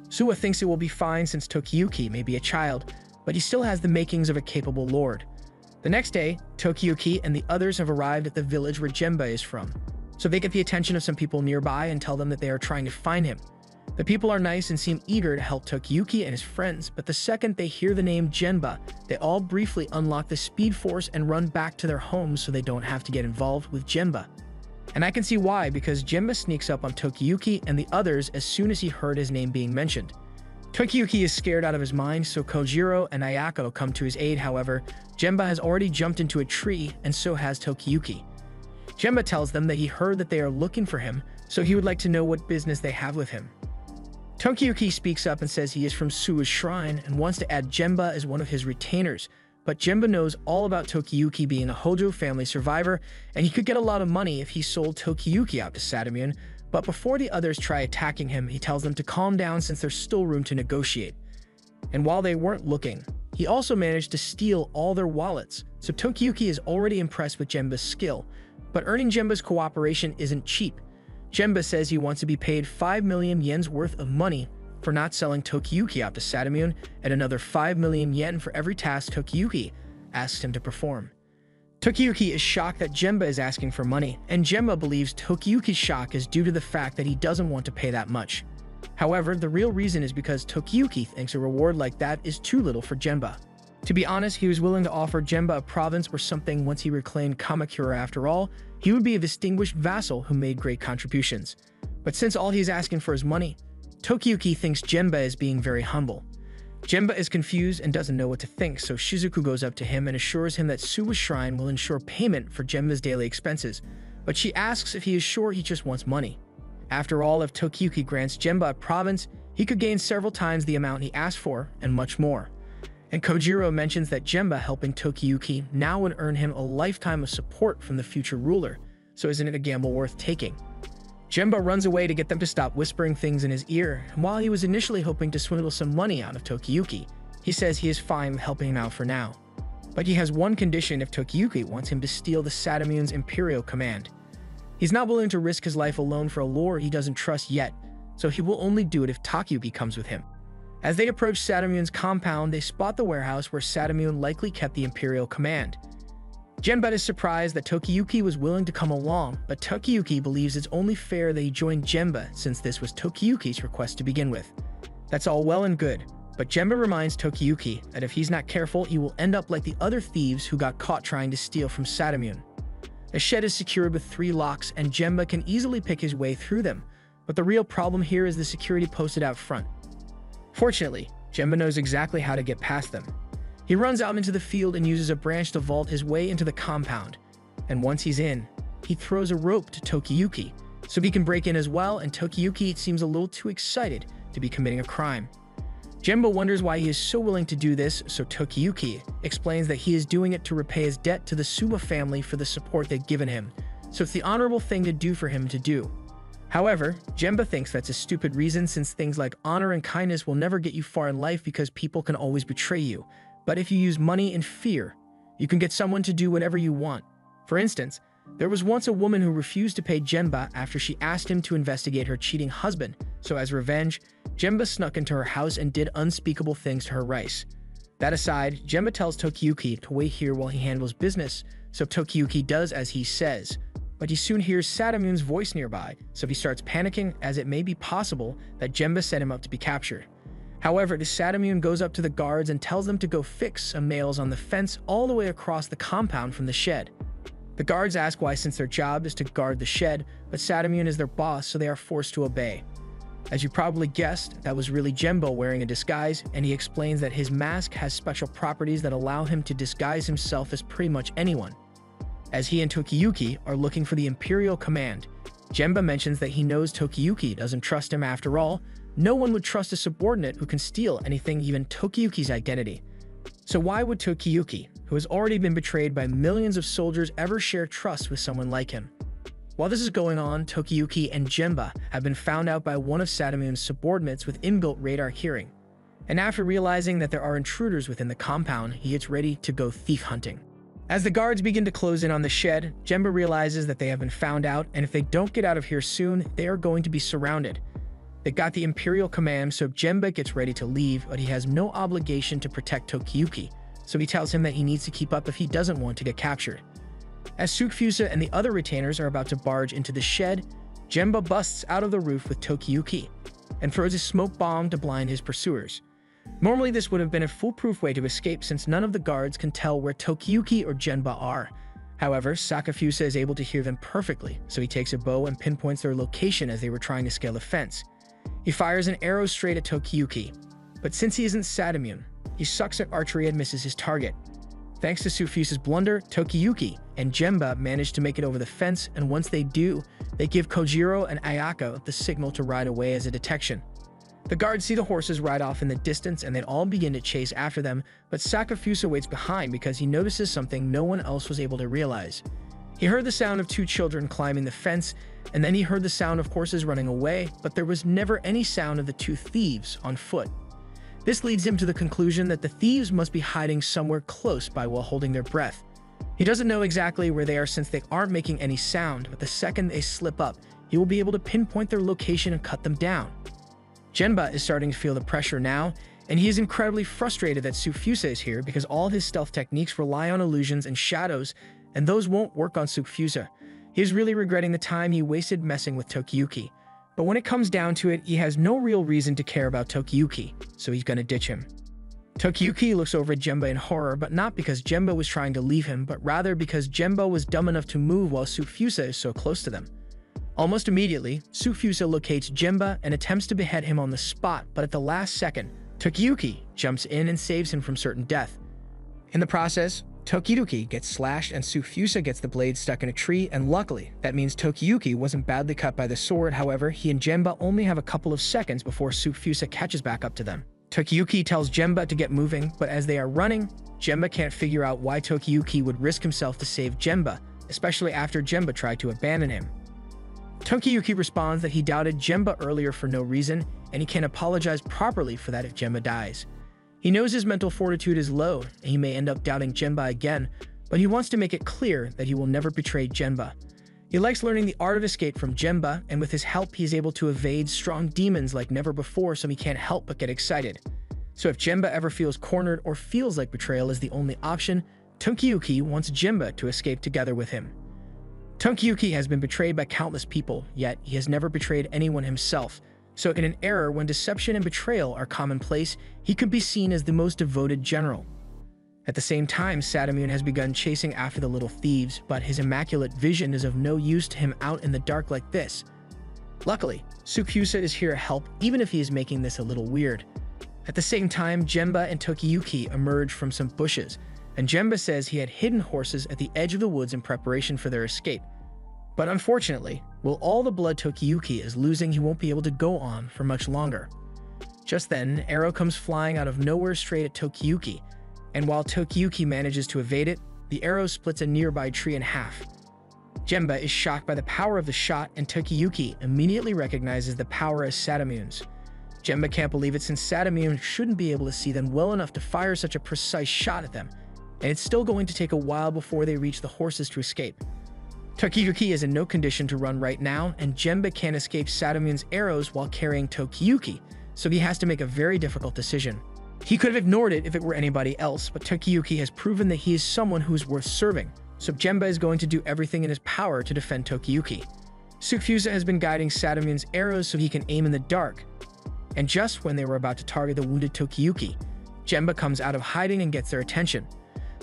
Suwa thinks it will be fine since Tokiyuki may be a child, but he still has the makings of a capable lord. The next day, Tokiyuki and the others have arrived at the village where Genba is from, so they get the attention of some people nearby and tell them that they are trying to find him. The people are nice and seem eager to help Tokiyuki and his friends, but the second they hear the name Genba, they all briefly unlock the Speed Force and run back to their homes so they don't have to get involved with Genba. And I can see why, because Genba sneaks up on Tokiyuki and the others as soon as he heard his name being mentioned. Tokiyuki is scared out of his mind, so Kojiro and Ayako come to his aid. However, Genba has already jumped into a tree, and so has Tokiyuki. Genba tells them that he heard that they are looking for him, so he would like to know what business they have with him. Tokiyuki speaks up and says he is from Suwa's shrine and wants to add Genba as one of his retainers, but Jemba knows all about Tokiyuki being a Hojo family survivor, and he could get a lot of money if he sold Tokiyuki out to Satamune. But before the others try attacking him, he tells them to calm down since there's still room to negotiate. And while they weren't looking, he also managed to steal all their wallets, so Tokiyuki is already impressed with Jemba's skill. But earning Jemba's cooperation isn't cheap. Jemba says he wants to be paid 5 million yen's worth of money for not selling Tokiyuki out to Satamune, and another 5 million yen for every task Tokiyuki asks him to perform. Tokiyuki is shocked that Jemba is asking for money, and Jemba believes Tokiyuki's shock is due to the fact that he doesn't want to pay that much. However, the real reason is because Tokiyuki thinks a reward like that is too little for Jemba. To be honest, he was willing to offer Jemba a province or something once he reclaimed Kamakura. After all, he would be a distinguished vassal who made great contributions. But since all he's asking for is money, Tokiyuki thinks Jemba is being very humble. Jemba is confused and doesn't know what to think, so Shizuku goes up to him and assures him that Suwa Shrine will ensure payment for Jemba's daily expenses, but she asks if he is sure he just wants money. After all, if Tokiyuki grants Jemba a province, he could gain several times the amount he asked for, and much more. And Kojiro mentions that Jemba helping Tokiyuki now would earn him a lifetime of support from the future ruler, so isn't it a gamble worth taking? Jemba runs away to get them to stop whispering things in his ear, and while he was initially hoping to swindle some money out of Tokiyuki, he says he is fine helping him out for now. But he has one condition if Tokiyuki wants him to steal the Satamune's Imperial Command. He's not willing to risk his life alone for a lord he doesn't trust yet, so he will only do it if Tokiyuki comes with him. As they approach Satamune's compound, they spot the warehouse where Satamune likely kept the Imperial Command. Jemba is surprised that Tokiyuki was willing to come along, but Tokiyuki believes it's only fair that he joined Jemba since this was Tokiyuki's request to begin with. That's all well and good, but Jemba reminds Tokiyuki that if he's not careful, he will end up like the other thieves who got caught trying to steal from Satamune. The shed is secured with 3 locks, and Jemba can easily pick his way through them, but the real problem here is the security posted out front. Fortunately, Jemba knows exactly how to get past them. He runs out into the field and uses a branch to vault his way into the compound, and once he's in, he throws a rope to Tokiyuki so he can break in as well, and Tokiyuki seems a little too excited to be committing a crime. Jemba wonders why he is so willing to do this, so Tokiyuki explains that he is doing it to repay his debt to the Suwa family for the support they've given him, so it's the honorable thing to do for him to do. However, Jemba thinks that's a stupid reason since things like honor and kindness will never get you far in life because people can always betray you. But if you use money and fear, you can get someone to do whatever you want. For instance, there was once a woman who refused to pay Jemba after she asked him to investigate her cheating husband, so as revenge, Jemba snuck into her house and did unspeakable things to her rice. That aside, Jemba tells Tokiyuki to wait here while he handles business, so Tokiyuki does as he says. But he soon hears Satamune's voice nearby, so he starts panicking as it may be possible that Jemba set him up to be captured. However, the Satamune goes up to the guards and tells them to go fix some nails on the fence all the way across the compound from the shed. The guards ask why since their job is to guard the shed, but Satamune is their boss, so they are forced to obey. As you probably guessed, that was really Jemba wearing a disguise, and he explains that his mask has special properties that allow him to disguise himself as pretty much anyone. As he and Tokiyuki are looking for the Imperial Command, Jemba mentions that he knows Tokiyuki doesn't trust him after all. No one would trust a subordinate who can steal anything, even Tokiyuki's identity. So why would Tokiyuki, who has already been betrayed by millions of soldiers, ever share trust with someone like him? While this is going on, Tokiyuki and Jemba have been found out by one of Satamune's subordinates with inbuilt radar hearing. And after realizing that there are intruders within the compound, he gets ready to go thief hunting. As the guards begin to close in on the shed, Jemba realizes that they have been found out, and if they don't get out of here soon, they are going to be surrounded. They got the Imperial Command, so Jemba gets ready to leave, but he has no obligation to protect Tokiyuki, so he tells him that he needs to keep up if he doesn't want to get captured. As Tsukfusa and the other retainers are about to barge into the shed, Jemba busts out of the roof with Tokiyuki and throws a smoke bomb to blind his pursuers. Normally, this would have been a foolproof way to escape since none of the guards can tell where Tokiyuki or Jemba are. However, Sakafusa is able to hear them perfectly, so he takes a bow and pinpoints their location as they were trying to scale the fence. He fires an arrow straight at Tokiyuki, but since he isn't Satamune, he sucks at archery and misses his target. Thanks to Tsukfusa's blunder, Tokiyuki and Jemba manage to make it over the fence, and once they do, they give Kojiro and Ayako the signal to ride away as a detection. The guards see the horses ride off in the distance and they all begin to chase after them, but Sakafusa waits behind because he notices something no one else was able to realize. He heard the sound of two children climbing the fence, and then he heard the sound of horses running away, but there was never any sound of the two thieves on foot. This leads him to the conclusion that the thieves must be hiding somewhere close by while holding their breath. He doesn't know exactly where they are since they aren't making any sound, but the second they slip up, he will be able to pinpoint their location and cut them down. Genba is starting to feel the pressure now, and he is incredibly frustrated that Sufusa is here because all his stealth techniques rely on illusions and shadows, and those won't work on Sufusa. He is really regretting the time he wasted messing with Tokiyuki. But when it comes down to it, he has no real reason to care about Tokiyuki, so he's gonna ditch him. Tokiyuki looks over at Genba in horror, but not because Genba was trying to leave him, but rather because Genba was dumb enough to move while Sufusa is so close to them. Almost immediately, Sufusa locates Genba and attempts to behead him on the spot, but at the last second, Tokiyuki jumps in and saves him from certain death. In the process, Tokiyuki gets slashed and Sufusa gets the blade stuck in a tree, and luckily, that means Tokiyuki wasn't badly cut by the sword. However, he and Genba only have a couple of seconds before Sufusa catches back up to them. Tokiyuki tells Genba to get moving, but as they are running, Genba can't figure out why Tokiyuki would risk himself to save Genba, especially after Genba tried to abandon him. Tokiyuki responds that he doubted Genba earlier for no reason, and he can't apologize properly for that if Genba dies. He knows his mental fortitude is low, and he may end up doubting Genba again, but he wants to make it clear that he will never betray Genba. He likes learning the art of escape from Genba, and with his help he is able to evade strong demons like never before, so he can't help but get excited. So if Genba ever feels cornered or feels like betrayal is the only option, Tokiyuki wants Genba to escape together with him. Tokiyuki has been betrayed by countless people, yet he has never betrayed anyone himself. So in an era when deception and betrayal are commonplace, he could be seen as the most devoted general. At the same time, Sadamune has begun chasing after the little thieves, but his immaculate vision is of no use to him out in the dark like this. Luckily, Sufusa is here to help, even if he is making this a little weird. At the same time, Genba and Tokiyuki emerge from some bushes, and Genba says he had hidden horses at the edge of the woods in preparation for their escape. But unfortunately, with all the blood Tokiyuki is losing, he won't be able to go on for much longer. Just then, an arrow comes flying out of nowhere straight at Tokiyuki, and while Tokiyuki manages to evade it, the arrow splits a nearby tree in half. Genba is shocked by the power of the shot, and Tokiyuki immediately recognizes the power as Sadamune's. Genba can't believe it since Sadamune shouldn't be able to see them well enough to fire such a precise shot at them, and it's still going to take a while before they reach the horses to escape. Tokiyuki is in no condition to run right now, and Genba can't escape Sadamune's arrows while carrying Tokiyuki, so he has to make a very difficult decision. He could have ignored it if it were anybody else, but Tokiyuki has proven that he is someone who is worth serving, so Genba is going to do everything in his power to defend Tokiyuki. Sufusa has been guiding Sadamune's arrows so he can aim in the dark, and just when they were about to target the wounded Tokiyuki, Genba comes out of hiding and gets their attention.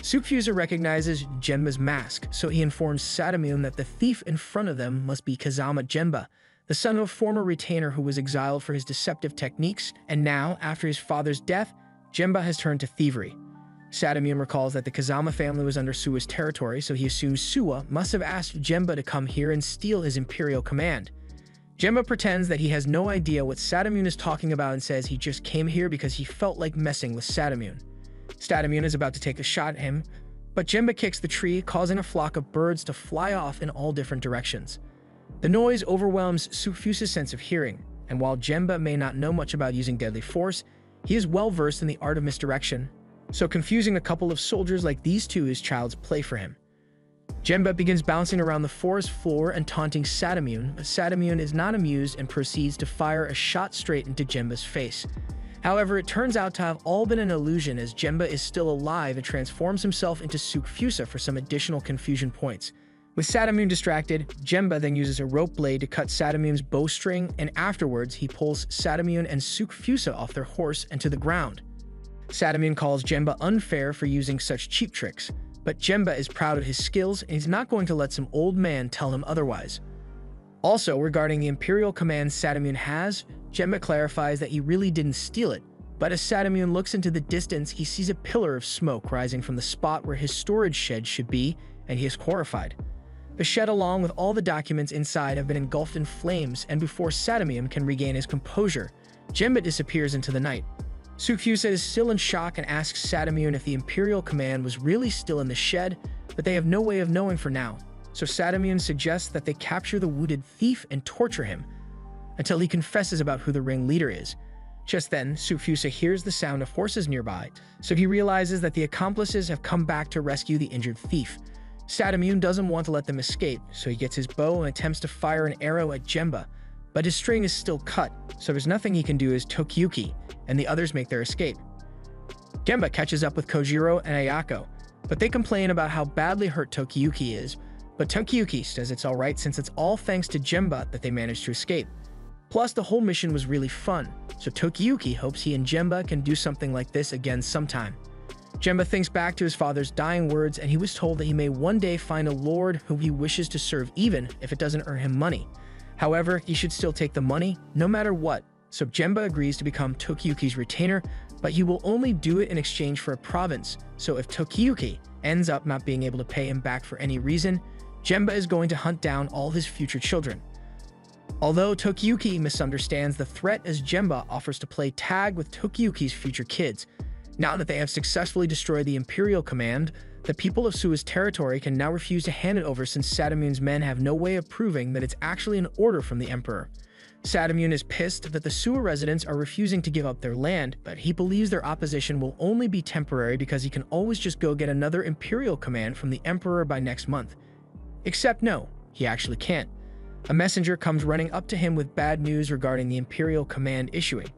Sufusa recognizes Genba's mask, so he informs Sadamune that the thief in front of them must be Kazama Genba, the son of a former retainer who was exiled for his deceptive techniques, and now, after his father's death, Genba has turned to thievery. Sadamune recalls that the Kazama family was under Suwa's territory, so he assumes Suwa must have asked Genba to come here and steal his imperial command. Genba pretends that he has no idea what Sadamune is talking about and says he just came here because he felt like messing with Sadamune. Sadamune is about to take a shot at him, but Genba kicks the tree, causing a flock of birds to fly off in all different directions. The noise overwhelms Sufusa's sense of hearing, and while Genba may not know much about using deadly force, he is well versed in the art of misdirection, so confusing a couple of soldiers like these two is child's play for him. Genba begins bouncing around the forest floor and taunting Sadamune, but Sadamune is not amused and proceeds to fire a shot straight into Genba's face. However, it turns out to have all been an illusion as Genba is still alive and transforms himself into Sufusa for some additional confusion points. With Sadamune distracted, Genba then uses a rope blade to cut Sadamune's bowstring, and afterwards he pulls Sadamune and Sufusa off their horse and to the ground. Sadamune calls Genba unfair for using such cheap tricks, but Genba is proud of his skills and he's not going to let some old man tell him otherwise. Also, regarding the Imperial command Sadamune has, Genba clarifies that he really didn't steal it, but as Sadamune looks into the distance, he sees a pillar of smoke rising from the spot where his storage shed should be, and he is horrified. The shed along with all the documents inside have been engulfed in flames, and before Sadamune can regain his composure, Genba disappears into the night. Tsukfusa is still in shock and asks Satamune if the Imperial command was really still in the shed, but they have no way of knowing for now. So Satamune suggests that they capture the wounded thief and torture him until he confesses about who the ringleader is. Just then, Tsukfusa hears the sound of horses nearby, so he realizes that the accomplices have come back to rescue the injured thief. Satamune doesn't want to let them escape, so he gets his bow and attempts to fire an arrow at Genba, but his string is still cut, so there's nothing he can do as Tokiyuki and the others make their escape. Genba catches up with Kojiro and Ayako, but they complain about how badly hurt Tokiyuki is, but Tokiyuki says it's alright since it's all thanks to Genba that they managed to escape. Plus, the whole mission was really fun, so Tokiyuki hopes he and Genba can do something like this again sometime. Genba thinks back to his father's dying words, and he was told that he may one day find a lord whom he wishes to serve even if it doesn't earn him money. However, he should still take the money, no matter what, so Genba agrees to become Tokiyuki's retainer, but he will only do it in exchange for a province, so if Tokiyuki ends up not being able to pay him back for any reason, Genba is going to hunt down all his future children. Although Tokiyuki misunderstands the threat as Genba offers to play tag with Tokiyuki's future kids. Now that they have successfully destroyed the Imperial command, the people of Suwa's territory can now refuse to hand it over since Satamune's men have no way of proving that it's actually an order from the Emperor. Satamune is pissed that the Suwa residents are refusing to give up their land, but he believes their opposition will only be temporary because he can always just go get another Imperial command from the Emperor by next month. Except no, he actually can't. A messenger comes running up to him with bad news regarding the Imperial command issuing.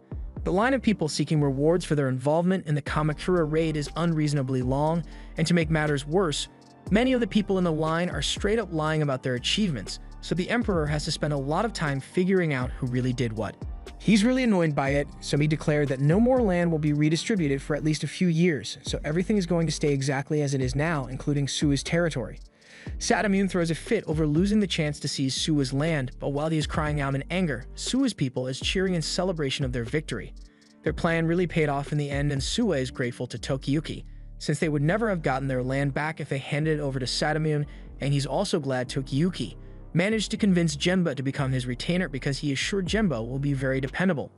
The line of people seeking rewards for their involvement in the Kamakura raid is unreasonably long, and to make matters worse, many of the people in the line are straight up lying about their achievements, so the Emperor has to spend a lot of time figuring out who really did what. He's really annoyed by it, so he declared that no more land will be redistributed for at least a few years, so everything is going to stay exactly as it is now, including Suwa's territory. Satamune throws a fit over losing the chance to seize Suwa's land, but while he is crying out in anger, Suwa's people is cheering in celebration of their victory. Their plan really paid off in the end, and Suwa is grateful to Tokiyuki, since they would never have gotten their land back if they handed it over to Satamune, and he's also glad Tokiyuki managed to convince Genba to become his retainer because he is sure Genba will be very dependable.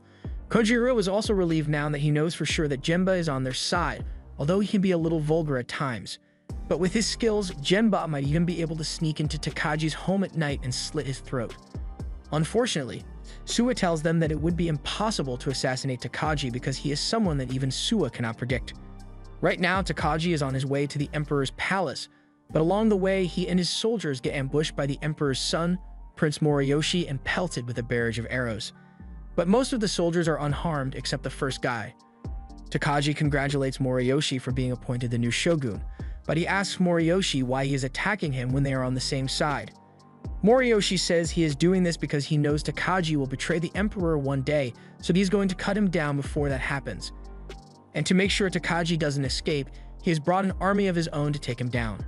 Kojiro is also relieved now that he knows for sure that Genba is on their side, although he can be a little vulgar at times. But with his skills, Genba might even be able to sneak into Takaji's home at night and slit his throat. Unfortunately, Suwa tells them that it would be impossible to assassinate Takaji because he is someone that even Suwa cannot predict. Right now, Takaji is on his way to the Emperor's palace, but along the way, he and his soldiers get ambushed by the Emperor's son, Prince Moriyoshi, and pelted with a barrage of arrows. But most of the soldiers are unharmed except the first guy. Takaji congratulates Moriyoshi for being appointed the new shogun, but he asks Moriyoshi why he is attacking him when they are on the same side. Moriyoshi says he is doing this because he knows Takaji will betray the Emperor one day, so he's going to cut him down before that happens. And to make sure Takaji doesn't escape, he has brought an army of his own to take him down.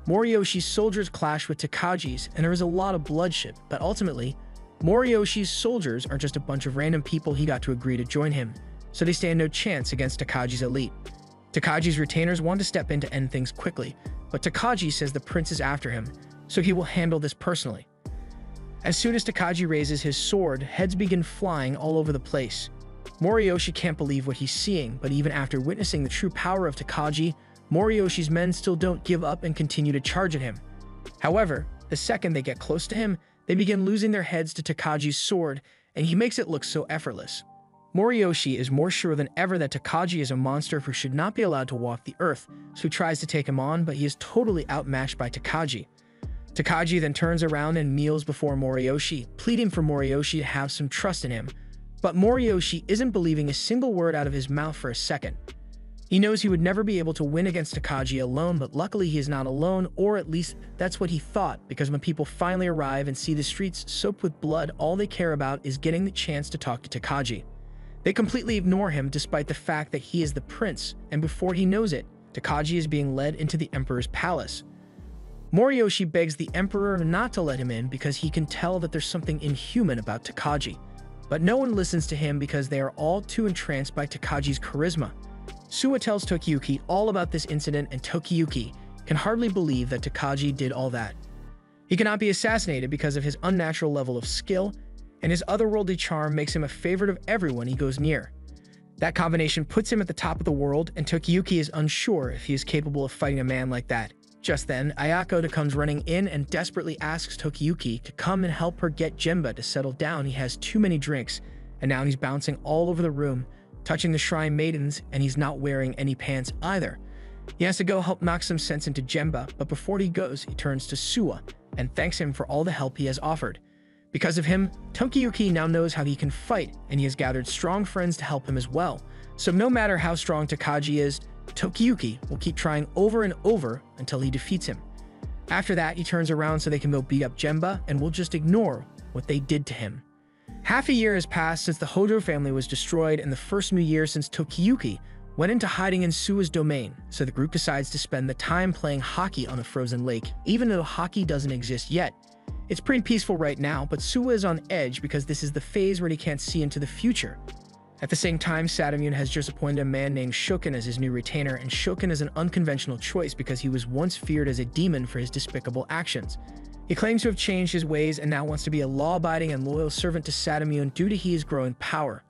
Moriyoshi's soldiers clash with Takaji's, and there is a lot of bloodshed, but ultimately, Moriyoshi's soldiers are just a bunch of random people he got to agree to join him, so they stand no chance against Takaji's elite. Takaji's retainers want to step in to end things quickly, but Takaji says the prince is after him, so he will handle this personally. As soon as Takaji raises his sword, heads begin flying all over the place. Moriyoshi can't believe what he's seeing, but even after witnessing the true power of Takaji, Moriyoshi's men still don't give up and continue to charge at him. However, the second they get close to him, they begin losing their heads to Takaji's sword, and he makes it look so effortless. Moriyoshi is more sure than ever that Takaji is a monster who should not be allowed to walk the earth, so he tries to take him on, but he is totally outmatched by Takaji. Takaji then turns around and kneels before Moriyoshi, pleading for Moriyoshi to have some trust in him. But Moriyoshi isn't believing a single word out of his mouth for a second. He knows he would never be able to win against Takaji alone, but luckily he is not alone, or at least that's what he thought, because when people finally arrive and see the streets soaked with blood, all they care about is getting the chance to talk to Takaji. They completely ignore him despite the fact that he is the prince, and before he knows it, Takaji is being led into the Emperor's palace. Moriyoshi begs the Emperor not to let him in because he can tell that there's something inhuman about Takaji. But no one listens to him because they are all too entranced by Takaji's charisma. Suwa tells Tokiyuki all about this incident, and Tokiyuki can hardly believe that Takaji did all that. He cannot be assassinated because of his unnatural level of skill, and his otherworldly charm makes him a favorite of everyone he goes near. That combination puts him at the top of the world, and Tokiyuki is unsure if he is capable of fighting a man like that. Just then, Ayako comes running in and desperately asks Tokiyuki to come and help her get Jemba to settle down. He has too many drinks, and now he's bouncing all over the room, touching the shrine maidens, and he's not wearing any pants either. He has to go help knock some sense into Jemba, but before he goes, he turns to Suwa and thanks him for all the help he has offered. Because of him, Tokiyuki now knows how he can fight, and he has gathered strong friends to help him as well. So no matter how strong Takagi is, Tokiyuki will keep trying over and over until he defeats him. After that, he turns around so they can go beat up Jemba, and will just ignore what they did to him. Half a year has passed since the Hojo family was destroyed, and the first new year since Tokiyuki went into hiding in Suwa's domain, so the group decides to spend the time playing hockey on a frozen lake, even though hockey doesn't exist yet. It's pretty peaceful right now, but Suwa is on edge because this is the phase where he can't see into the future. At the same time, Sadamune has just appointed a man named Shoken as his new retainer, and Shoken is an unconventional choice because he was once feared as a demon for his despicable actions. He claims to have changed his ways and now wants to be a law-abiding and loyal servant to Sadamune due to his growing power.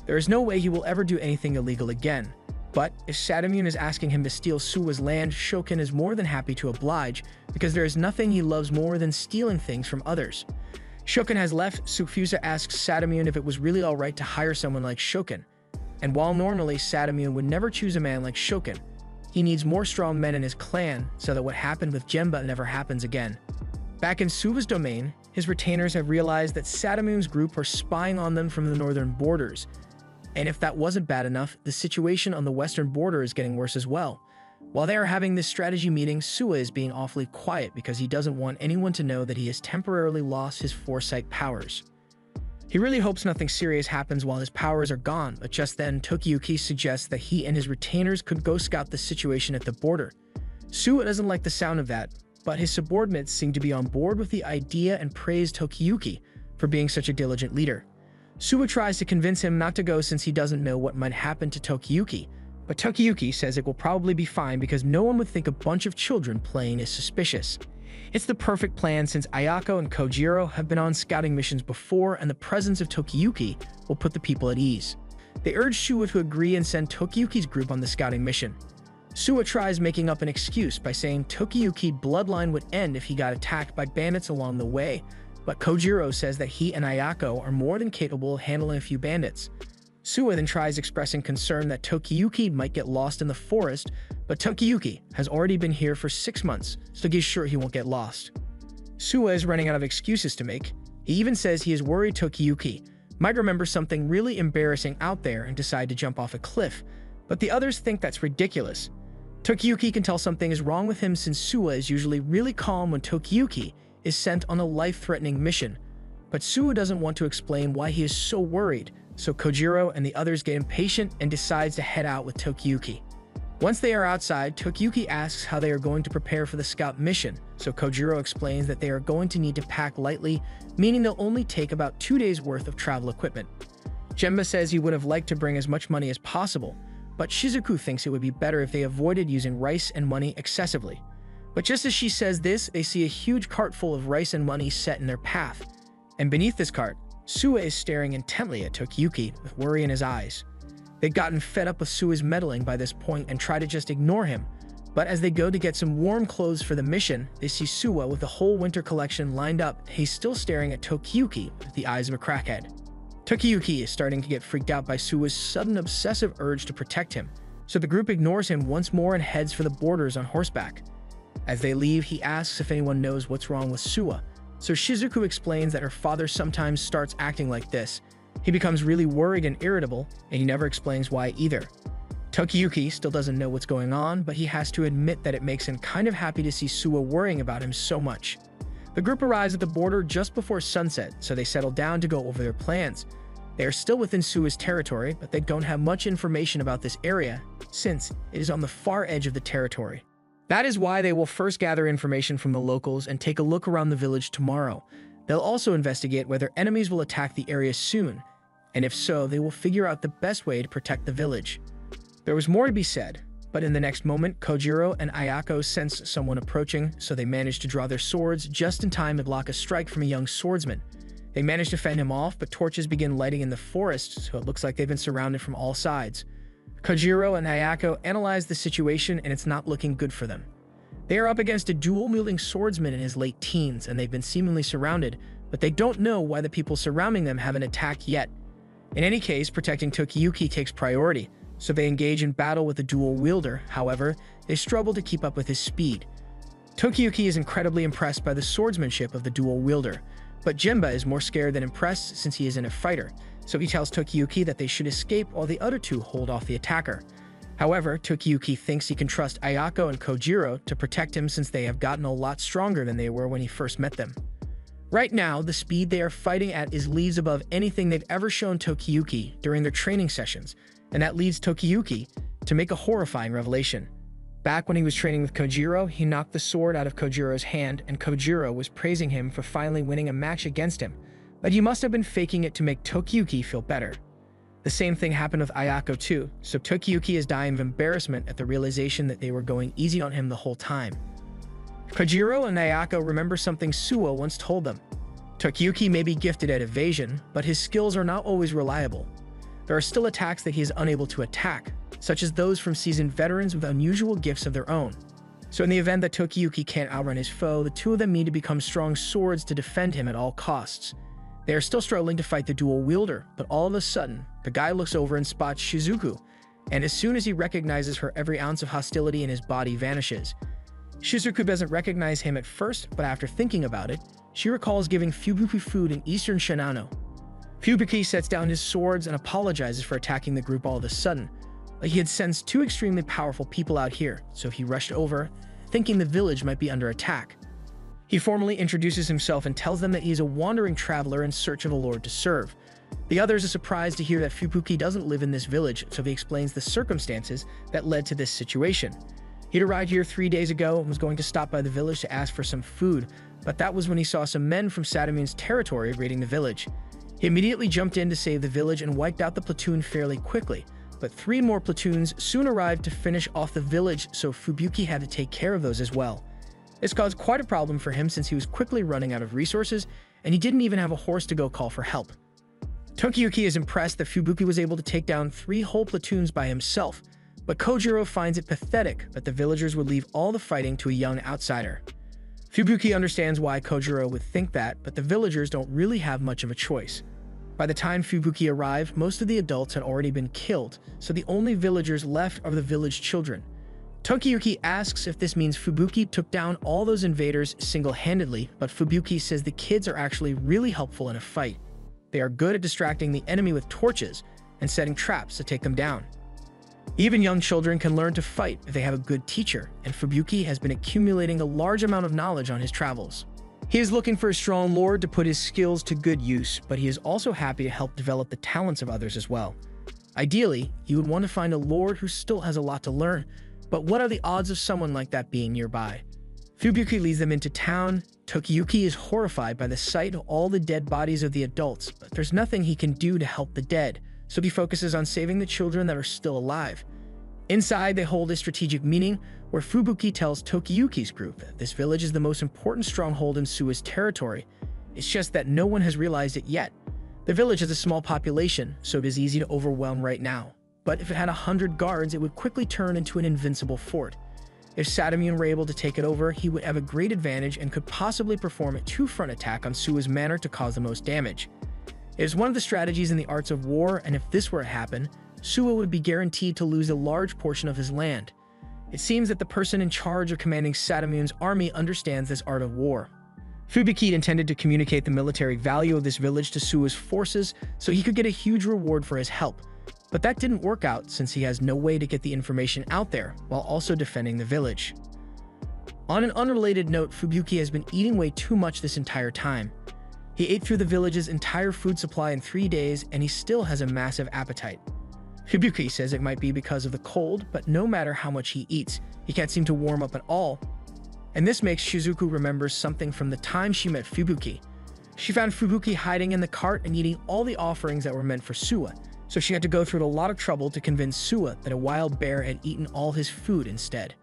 There is no way he will ever do anything illegal again. But if Sadamune is asking him to steal Suwa's land, Shoken is more than happy to oblige, because there is nothing he loves more than stealing things from others. Shoken has left. Sufusa asks Sadamune if it was really alright to hire someone like Shoken. And while normally Sadamune would never choose a man like Shoken, he needs more strong men in his clan so that what happened with Jemba never happens again. Back in Suwa's domain, his retainers have realized that Sadamune's group are spying on them from the northern borders. And if that wasn't bad enough, the situation on the western border is getting worse as well. While they are having this strategy meeting, Suwa is being awfully quiet because he doesn't want anyone to know that he has temporarily lost his foresight powers. He really hopes nothing serious happens while his powers are gone, but just then Tokiyuki suggests that he and his retainers could go scout the situation at the border. Suwa doesn't like the sound of that, but his subordinates seem to be on board with the idea and praise Tokiyuki for being such a diligent leader. Suwa tries to convince him not to go since he doesn't know what might happen to Tokiyuki, but Tokiyuki says it will probably be fine because no one would think a bunch of children playing is suspicious. It's the perfect plan since Ayako and Kojiro have been on scouting missions before, and the presence of Tokiyuki will put the people at ease. They urge Suwa to agree and send Tokiyuki's group on the scouting mission. Suwa tries making up an excuse by saying Tokiyuki's bloodline would end if he got attacked by bandits along the way, but Kojiro says that he and Ayako are more than capable of handling a few bandits. Suwa then tries expressing concern that Tokiyuki might get lost in the forest, but Tokiyuki has already been here for 6 months, so he's sure he won't get lost. Suwa is running out of excuses to make. He even says he is worried Tokiyuki might remember something really embarrassing out there and decide to jump off a cliff, but the others think that's ridiculous. Tokiyuki can tell something is wrong with him since Suwa is usually really calm when Tokiyuki is sent on a life-threatening mission, but Suwa doesn't want to explain why he is so worried, so Kojiro and the others get impatient and decides to head out with Tokiyuki. Once they are outside, Tokiyuki asks how they are going to prepare for the scout mission, so Kojiro explains that they are going to need to pack lightly, meaning they'll only take about 2 days worth of travel equipment. Jemba says he would have liked to bring as much money as possible, but Shizuku thinks it would be better if they avoided using rice and money excessively. But just as she says this, they see a huge cart full of rice and money set in their path. And beneath this cart, Suwa is staring intently at Tokiyuki with worry in his eyes. They'd gotten fed up with Suwa's meddling by this point and try to just ignore him. But as they go to get some warm clothes for the mission, they see Suwa with the whole winter collection lined up. He's still staring at Tokiyuki with the eyes of a crackhead. Tokiyuki is starting to get freaked out by Suwa's sudden obsessive urge to protect him, so the group ignores him once more and heads for the borders on horseback. As they leave, he asks if anyone knows what's wrong with Suwa, so Shizuku explains that her father sometimes starts acting like this. He becomes really worried and irritable, and he never explains why either. Tokiyuki still doesn't know what's going on, but he has to admit that it makes him kind of happy to see Suwa worrying about him so much. The group arrives at the border just before sunset, so they settle down to go over their plans. They are still within Suwa's territory, but they don't have much information about this area, since it is on the far edge of the territory. That is why they will first gather information from the locals and take a look around the village tomorrow. They'll also investigate whether enemies will attack the area soon, and if so, they will figure out the best way to protect the village. There was more to be said, but in the next moment, Kojiro and Ayako sense someone approaching, so they manage to draw their swords just in time to block a strike from a young swordsman. They manage to fend him off, but torches begin lighting in the forest, so it looks like they've been surrounded from all sides. Kojiro and Ayako analyze the situation, and it's not looking good for them. They are up against a dual-wielding swordsman in his late teens, and they've been seemingly surrounded, but they don't know why the people surrounding them haven't attacked yet. In any case, protecting Tokiyuki takes priority, so they engage in battle with the dual wielder. However, they struggle to keep up with his speed. Tokiyuki is incredibly impressed by the swordsmanship of the dual wielder, but Jimba is more scared than impressed since he isn't a fighter, so he tells Tokiyuki that they should escape while the other two hold off the attacker. However, Tokiyuki thinks he can trust Ayako and Kojiro to protect him since they have gotten a lot stronger than they were when he first met them. Right now, the speed they are fighting at is leagues above anything they've ever shown Tokiyuki during their training sessions, and that leads Tokiyuki to make a horrifying revelation. Back when he was training with Kojiro, he knocked the sword out of Kojiro's hand, and Kojiro was praising him for finally winning a match against him, but he must have been faking it to make Tokiyuki feel better. The same thing happened with Ayako too, so Tokiyuki is dying of embarrassment at the realization that they were going easy on him the whole time. Kojiro and Ayako remember something Suwa once told them. Tokiyuki may be gifted at evasion, but his skills are not always reliable. There are still attacks that he is unable to attack, such as those from seasoned veterans with unusual gifts of their own. So in the event that Tokiyuki can't outrun his foe, the two of them need to become strong swords to defend him at all costs. They are still struggling to fight the dual wielder, but all of a sudden, the guy looks over and spots Shizuku, and as soon as he recognizes her, every ounce of hostility in his body vanishes. Shizuku doesn't recognize him at first, but after thinking about it, she recalls giving Fubuki food in eastern Shinano. Fubuki sets down his swords and apologizes for attacking the group all of a sudden. He had sensed two extremely powerful people out here, so he rushed over, thinking the village might be under attack. He formally introduces himself and tells them that he is a wandering traveler in search of a lord to serve. The others are surprised to hear that Fubuki doesn't live in this village, so he explains the circumstances that led to this situation. He'd arrived here 3 days ago and was going to stop by the village to ask for some food, but that was when he saw some men from Sadamune's territory raiding the village. He immediately jumped in to save the village and wiped out the platoon fairly quickly, but 3 more platoons soon arrived to finish off the village, so Fubuki had to take care of those as well. This caused quite a problem for him since he was quickly running out of resources, and he didn't even have a horse to go call for help. Tokiyuki is impressed that Fubuki was able to take down 3 whole platoons by himself, but Kojiro finds it pathetic that the villagers would leave all the fighting to a young outsider. Fubuki understands why Kojiro would think that, but the villagers don't really have much of a choice. By the time Fubuki arrived, most of the adults had already been killed, so the only villagers left are the village children. Tokiyuki asks if this means Fubuki took down all those invaders single-handedly, but Fubuki says the kids are actually really helpful in a fight. They are good at distracting the enemy with torches and setting traps to take them down. Even young children can learn to fight if they have a good teacher, and Fubuki has been accumulating a large amount of knowledge on his travels. He is looking for a strong lord to put his skills to good use, but he is also happy to help develop the talents of others as well. Ideally, he would want to find a lord who still has a lot to learn, but what are the odds of someone like that being nearby? Fubuki leads them into town. Tokiyuki is horrified by the sight of all the dead bodies of the adults, but there's nothing he can do to help the dead, so he focuses on saving the children that are still alive. Inside, they hold a strategic meeting where Fubuki tells Tokiyuki's group that this village is the most important stronghold in Suwa's territory. It's just that no one has realized it yet. The village has a small population, so it is easy to overwhelm right now. But if it had 100 guards, it would quickly turn into an invincible fort. If Sadamune were able to take it over, he would have a great advantage and could possibly perform a 2-front attack on Suwa's manor to cause the most damage. It is one of the strategies in the arts of war, and if this were to happen, Suwa would be guaranteed to lose a large portion of his land. It seems that the person in charge of commanding Sadamune's army understands this art of war. Fubuki intended to communicate the military value of this village to Suwa's forces so he could get a huge reward for his help, but that didn't work out since he has no way to get the information out there while also defending the village. On an unrelated note, Fubuki has been eating way too much this entire time. He ate through the village's entire food supply in 3 days, and he still has a massive appetite. Fubuki says it might be because of the cold, but no matter how much he eats, he can't seem to warm up at all. And this makes Shizuku remember something from the time she met Fubuki. She found Fubuki hiding in the cart and eating all the offerings that were meant for Suwa, so she had to go through a lot of trouble to convince Suwa that a wild bear had eaten all his food instead.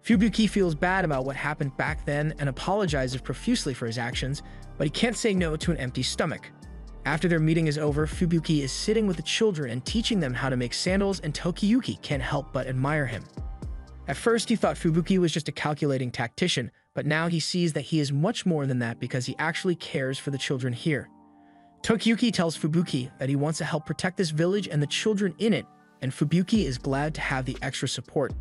Fubuki feels bad about what happened back then and apologizes profusely for his actions, but he can't say no to an empty stomach. After their meeting is over, Fubuki is sitting with the children and teaching them how to make sandals, and Tokiyuki can't help but admire him. At first, he thought Fubuki was just a calculating tactician, but now he sees that he is much more than that because he actually cares for the children here. Tokiyuki tells Fubuki that he wants to help protect this village and the children in it, and Fubuki is glad to have the extra support.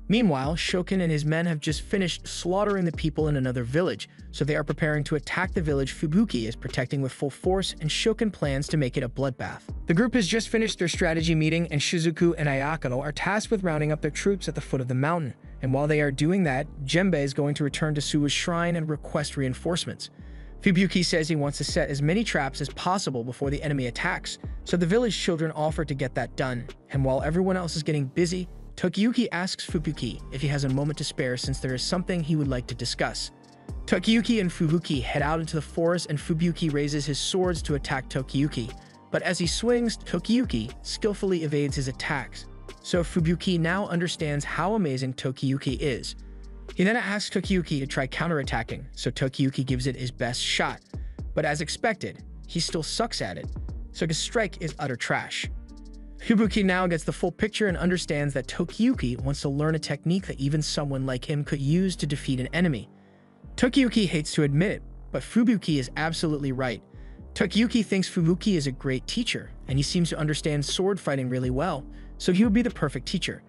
Meanwhile, Shokin and his men have just finished slaughtering the people in another village, so they are preparing to attack the village Fubuki is protecting with full force, and Shokin plans to make it a bloodbath. The group has just finished their strategy meeting, and Shizuku and Ayako are tasked with rounding up their troops at the foot of the mountain. And while they are doing that, Jembe is going to return to Suwa's shrine and request reinforcements. Fubuki says he wants to set as many traps as possible before the enemy attacks, so the village children offer to get that done, and while everyone else is getting busy, Tokiyuki asks Fubuki if he has a moment to spare since there is something he would like to discuss. Tokiyuki and Fubuki head out into the forest and Fubuki raises his swords to attack Tokiyuki, but as he swings, Tokiyuki skillfully evades his attacks. So Fubuki now understands how amazing Tokiyuki is. He then asks Tokiyuki to try counterattacking, so Tokiyuki gives it his best shot. But as expected, he still sucks at it, so his strike is utter trash. Fubuki now gets the full picture and understands that Tokiyuki wants to learn a technique that even someone like him could use to defeat an enemy. Tokiyuki hates to admit it, but Fubuki is absolutely right. Tokiyuki thinks Fubuki is a great teacher, and he seems to understand sword fighting really well, so he would be the perfect teacher.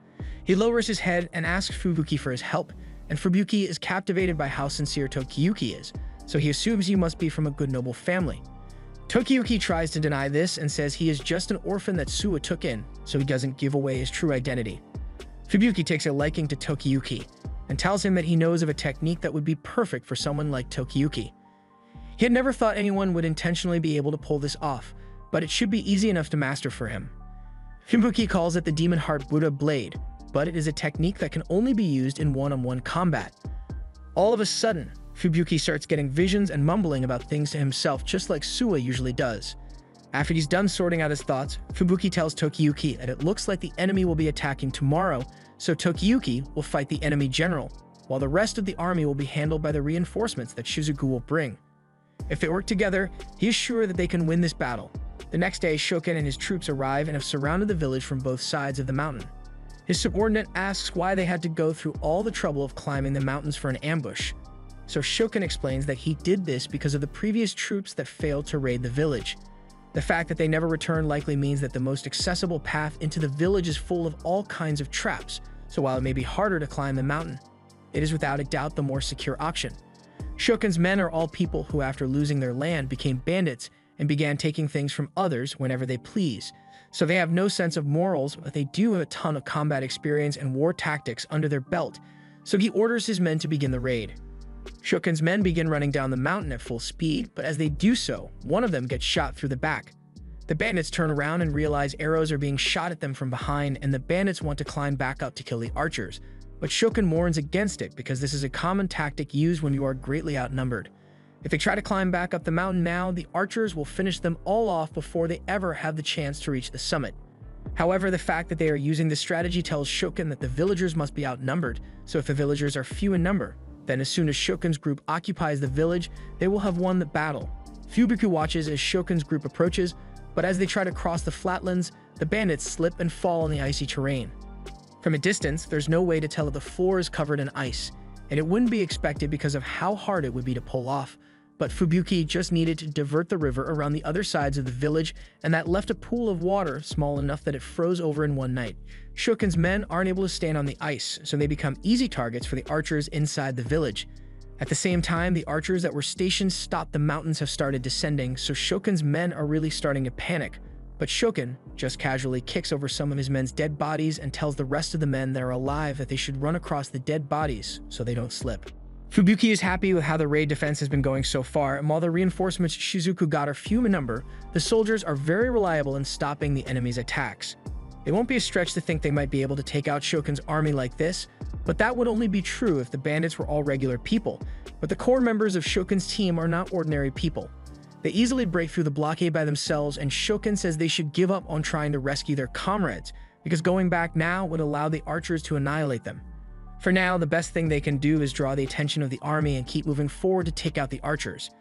He lowers his head and asks Fubuki for his help, and Fubuki is captivated by how sincere Tokiyuki is, so he assumes he must be from a good noble family. Tokiyuki tries to deny this and says he is just an orphan that Suwa took in, so he doesn't give away his true identity. Fubuki takes a liking to Tokiyuki and tells him that he knows of a technique that would be perfect for someone like Tokiyuki. He had never thought anyone would intentionally be able to pull this off, but it should be easy enough to master for him. Fubuki calls it the Demon Heart Buddha Blade, but it is a technique that can only be used in one-on-one combat. All of a sudden, Fubuki starts getting visions and mumbling about things to himself just like Suwa usually does. After he's done sorting out his thoughts, Fubuki tells Tokiyuki that it looks like the enemy will be attacking tomorrow, so Tokiyuki will fight the enemy general, while the rest of the army will be handled by the reinforcements that Shizuku will bring. If they work together, he is sure that they can win this battle. The next day, Shokin and his troops arrive and have surrounded the village from both sides of the mountain. His subordinate asks why they had to go through all the trouble of climbing the mountains for an ambush. So Shokin explains that he did this because of the previous troops that failed to raid the village. The fact that they never returned likely means that the most accessible path into the village is full of all kinds of traps, so while it may be harder to climb the mountain, it is without a doubt the more secure option. Shokin's men are all people who, after losing their land, became bandits and began taking things from others whenever they please. So they have no sense of morals, but they do have a ton of combat experience and war tactics under their belt, so he orders his men to begin the raid. Shokin's men begin running down the mountain at full speed, but as they do so, one of them gets shot through the back. The bandits turn around and realize arrows are being shot at them from behind, and the bandits want to climb back up to kill the archers. But Shokin warns against it because this is a common tactic used when you are greatly outnumbered. If they try to climb back up the mountain now, the archers will finish them all off before they ever have the chance to reach the summit. However, the fact that they are using this strategy tells Shokin that the villagers must be outnumbered, so if the villagers are few in number, then as soon as Shokin's group occupies the village, they will have won the battle. Fubuki watches as Shokin's group approaches, but as they try to cross the flatlands, the bandits slip and fall on the icy terrain. From a distance, there's no way to tell if the floor is covered in ice, and it wouldn't be expected because of how hard it would be to pull off. But Fubuki just needed to divert the river around the other sides of the village, and that left a pool of water small enough that it froze over in one night. Shokin's men aren't able to stand on the ice, so they become easy targets for the archers inside the village. At the same time, the archers that were stationed stop the mountains have started descending, so Shokin's men are really starting to panic. But Shokin just casually kicks over some of his men's dead bodies and tells the rest of the men that are alive that they should run across the dead bodies so they don't slip. Fubuki is happy with how the raid defense has been going so far, and while the reinforcements Shizuku got are few in number, the soldiers are very reliable in stopping the enemy's attacks. It won't be a stretch to think they might be able to take out Shokin's army like this, but that would only be true if the bandits were all regular people. But the core members of Shokin's team are not ordinary people. They easily break through the blockade by themselves, and Shokin says they should give up on trying to rescue their comrades, because going back now would allow the archers to annihilate them. For now, the best thing they can do is draw the attention of the army and keep moving forward to take out the archers.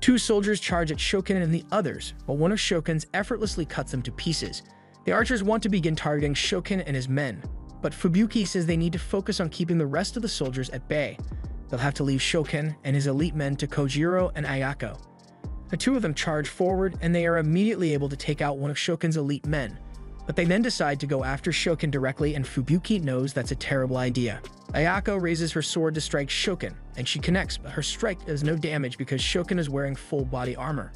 Two soldiers charge at Shokin and the others, but one of Shokin's effortlessly cuts them to pieces. The archers want to begin targeting Shokin and his men, but Fubuki says they need to focus on keeping the rest of the soldiers at bay. They'll have to leave Shokin and his elite men to Kojiro and Ayako. The two of them charge forward, and they are immediately able to take out one of Shokin's elite men. But they then decide to go after Shokin directly, and Fubuki knows that's a terrible idea. Ayako raises her sword to strike Shokin, and she connects, but her strike does no damage because Shokin is wearing full body armor.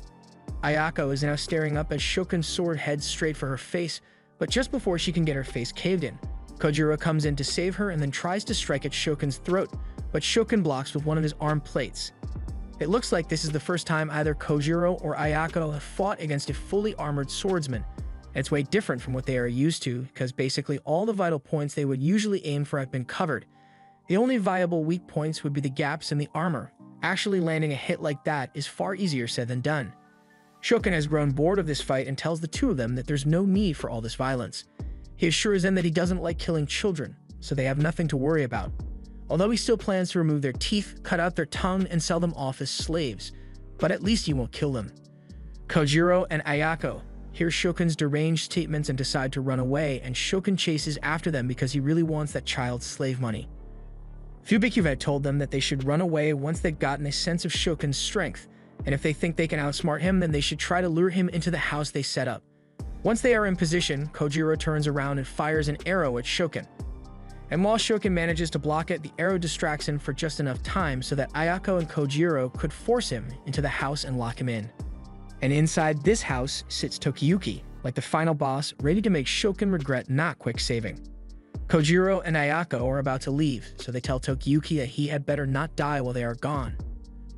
Ayako is now staring up as Shokin's sword heads straight for her face, but just before she can get her face caved in, Kojiro comes in to save her and then tries to strike at Shokin's throat, but Shokin blocks with one of his arm plates. It looks like this is the first time either Kojiro or Ayako have fought against a fully armored swordsman. It's way different from what they are used to, because basically all the vital points they would usually aim for have been covered. The only viable weak points would be the gaps in the armor. Actually landing a hit like that is far easier said than done. Shokin has grown bored of this fight and tells the two of them that there's no need for all this violence. He assures them that he doesn't like killing children, so they have nothing to worry about. Although he still plans to remove their teeth, cut out their tongue, and sell them off as slaves. But at least he won't kill them. Kojiro and Ayako hear Shokin's deranged statements and decide to run away, and Shokin chases after them because he really wants that child's slave money. Fubuki had told them that they should run away once they've gotten a sense of Shokin's strength, and if they think they can outsmart him, then they should try to lure him into the house they set up. Once they are in position, Kojiro turns around and fires an arrow at Shokin. And while Shokin manages to block it, the arrow distracts him for just enough time so that Ayako and Kojiro could force him into the house and lock him in. And inside this house sits Tokiyuki, like the final boss, ready to make Shokin regret not quick saving. Kojiro and Ayako are about to leave, so they tell Tokiyuki that he had better not die while they are gone.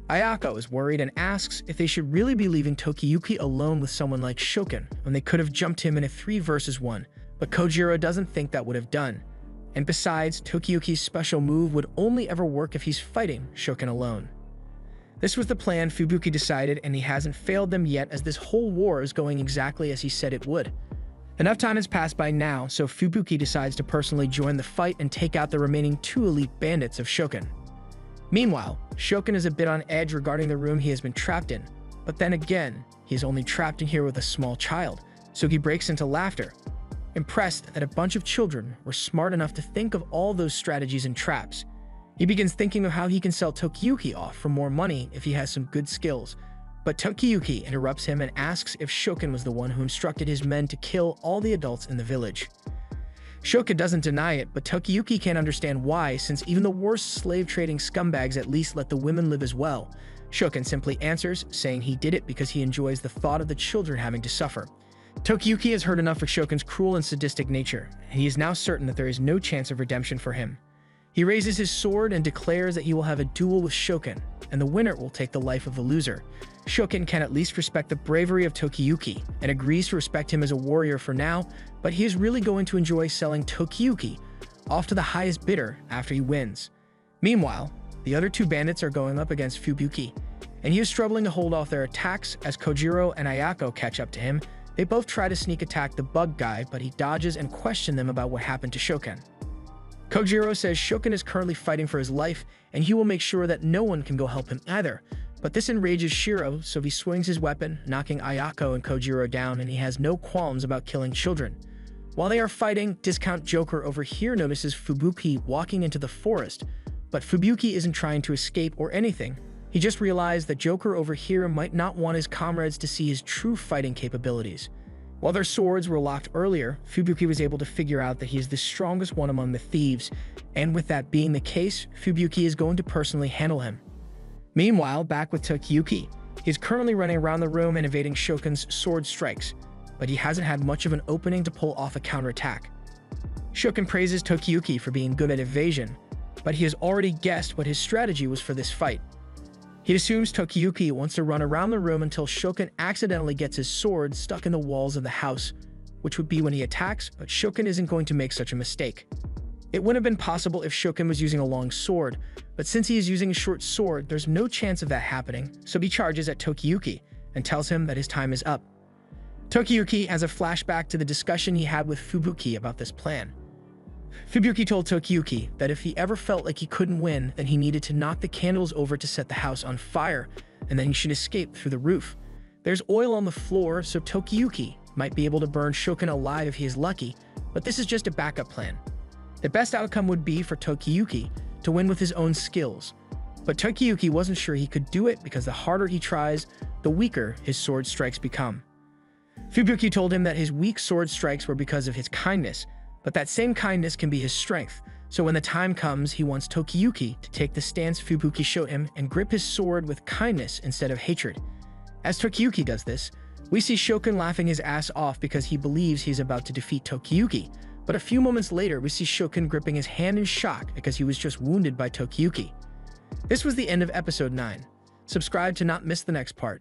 Ayako is worried and asks if they should really be leaving Tokiyuki alone with someone like Shokin when they could have jumped him in a 3 versus 1, but Kojiro doesn't think that would have done. And besides, Tokiyuki's special move would only ever work if he's fighting Shokin alone. This was the plan Fubuki decided, and he hasn't failed them yet, as this whole war is going exactly as he said it would. Enough time has passed by now, so Fubuki decides to personally join the fight and take out the remaining 2 elite bandits of Shokin. Meanwhile, Shokin is a bit on edge regarding the room he has been trapped in, but then again, he is only trapped in here with a small child, so he breaks into laughter, impressed that a bunch of children were smart enough to think of all those strategies and traps. He begins thinking of how he can sell Tokiyuki off for more money if he has some good skills, but Tokiyuki interrupts him and asks if Shokin was the one who instructed his men to kill all the adults in the village. Shokin doesn't deny it, but Tokiyuki can't understand why, since even the worst slave-trading scumbags at least let the women live as well. Shokin simply answers, saying he did it because he enjoys the thought of the children having to suffer. Tokiyuki has heard enough of Shokin's cruel and sadistic nature, and he is now certain that there is no chance of redemption for him. He raises his sword and declares that he will have a duel with Shokin, and the winner will take the life of the loser. Shokin can at least respect the bravery of Tokiyuki, and agrees to respect him as a warrior for now, but he is really going to enjoy selling Tokiyuki off to the highest bidder after he wins. Meanwhile, the other 2 bandits are going up against Fubuki, and he is struggling to hold off their attacks as Kojiro and Ayako catch up to him. They both try to sneak attack the bug guy, but he dodges and questions them about what happened to Shokin. Kojiro says Shokin is currently fighting for his life, and he will make sure that no one can go help him either. But this enrages Shiro, so he swings his weapon, knocking Ayako and Kojiro down, and he has no qualms about killing children. While they are fighting, Discount Joker over here notices Fubuki walking into the forest, but Fubuki isn't trying to escape or anything. He just realized that Joker over here might not want his comrades to see his true fighting capabilities. While their swords were locked earlier, Fubuki was able to figure out that he is the strongest one among the thieves, and with that being the case, Fubuki is going to personally handle him. Meanwhile, back with Tokiyuki, he is currently running around the room and evading Shokin's sword strikes, but he hasn't had much of an opening to pull off a counterattack. Shokin praises Tokiyuki for being good at evasion, but he has already guessed what his strategy was for this fight. He assumes Tokiyuki wants to run around the room until Shokin accidentally gets his sword stuck in the walls of the house, which would be when he attacks, but Shokin isn't going to make such a mistake. It wouldn't have been possible if Shokin was using a long sword, but since he is using a short sword, there's no chance of that happening, so he charges at Tokiyuki and tells him that his time is up. Tokiyuki has a flashback to the discussion he had with Fubuki about this plan. Fubuki told Tokiyuki that if he ever felt like he couldn't win, then he needed to knock the candles over to set the house on fire, and then he should escape through the roof. There's oil on the floor, so Tokiyuki might be able to burn Shokin alive if he is lucky, but this is just a backup plan. The best outcome would be for Tokiyuki to win with his own skills, but Tokiyuki wasn't sure he could do it because the harder he tries, the weaker his sword strikes become. Fubuki told him that his weak sword strikes were because of his kindness, but that same kindness can be his strength, so when the time comes, he wants Tokiyuki to take the stance Fubuki showed him and grip his sword with kindness instead of hatred. As Tokiyuki does this, we see Shokin laughing his ass off because he believes he's about to defeat Tokiyuki, but a few moments later we see Shokin gripping his hand in shock because he was just wounded by Tokiyuki. This was the end of episode 9. Subscribe to not miss the next part.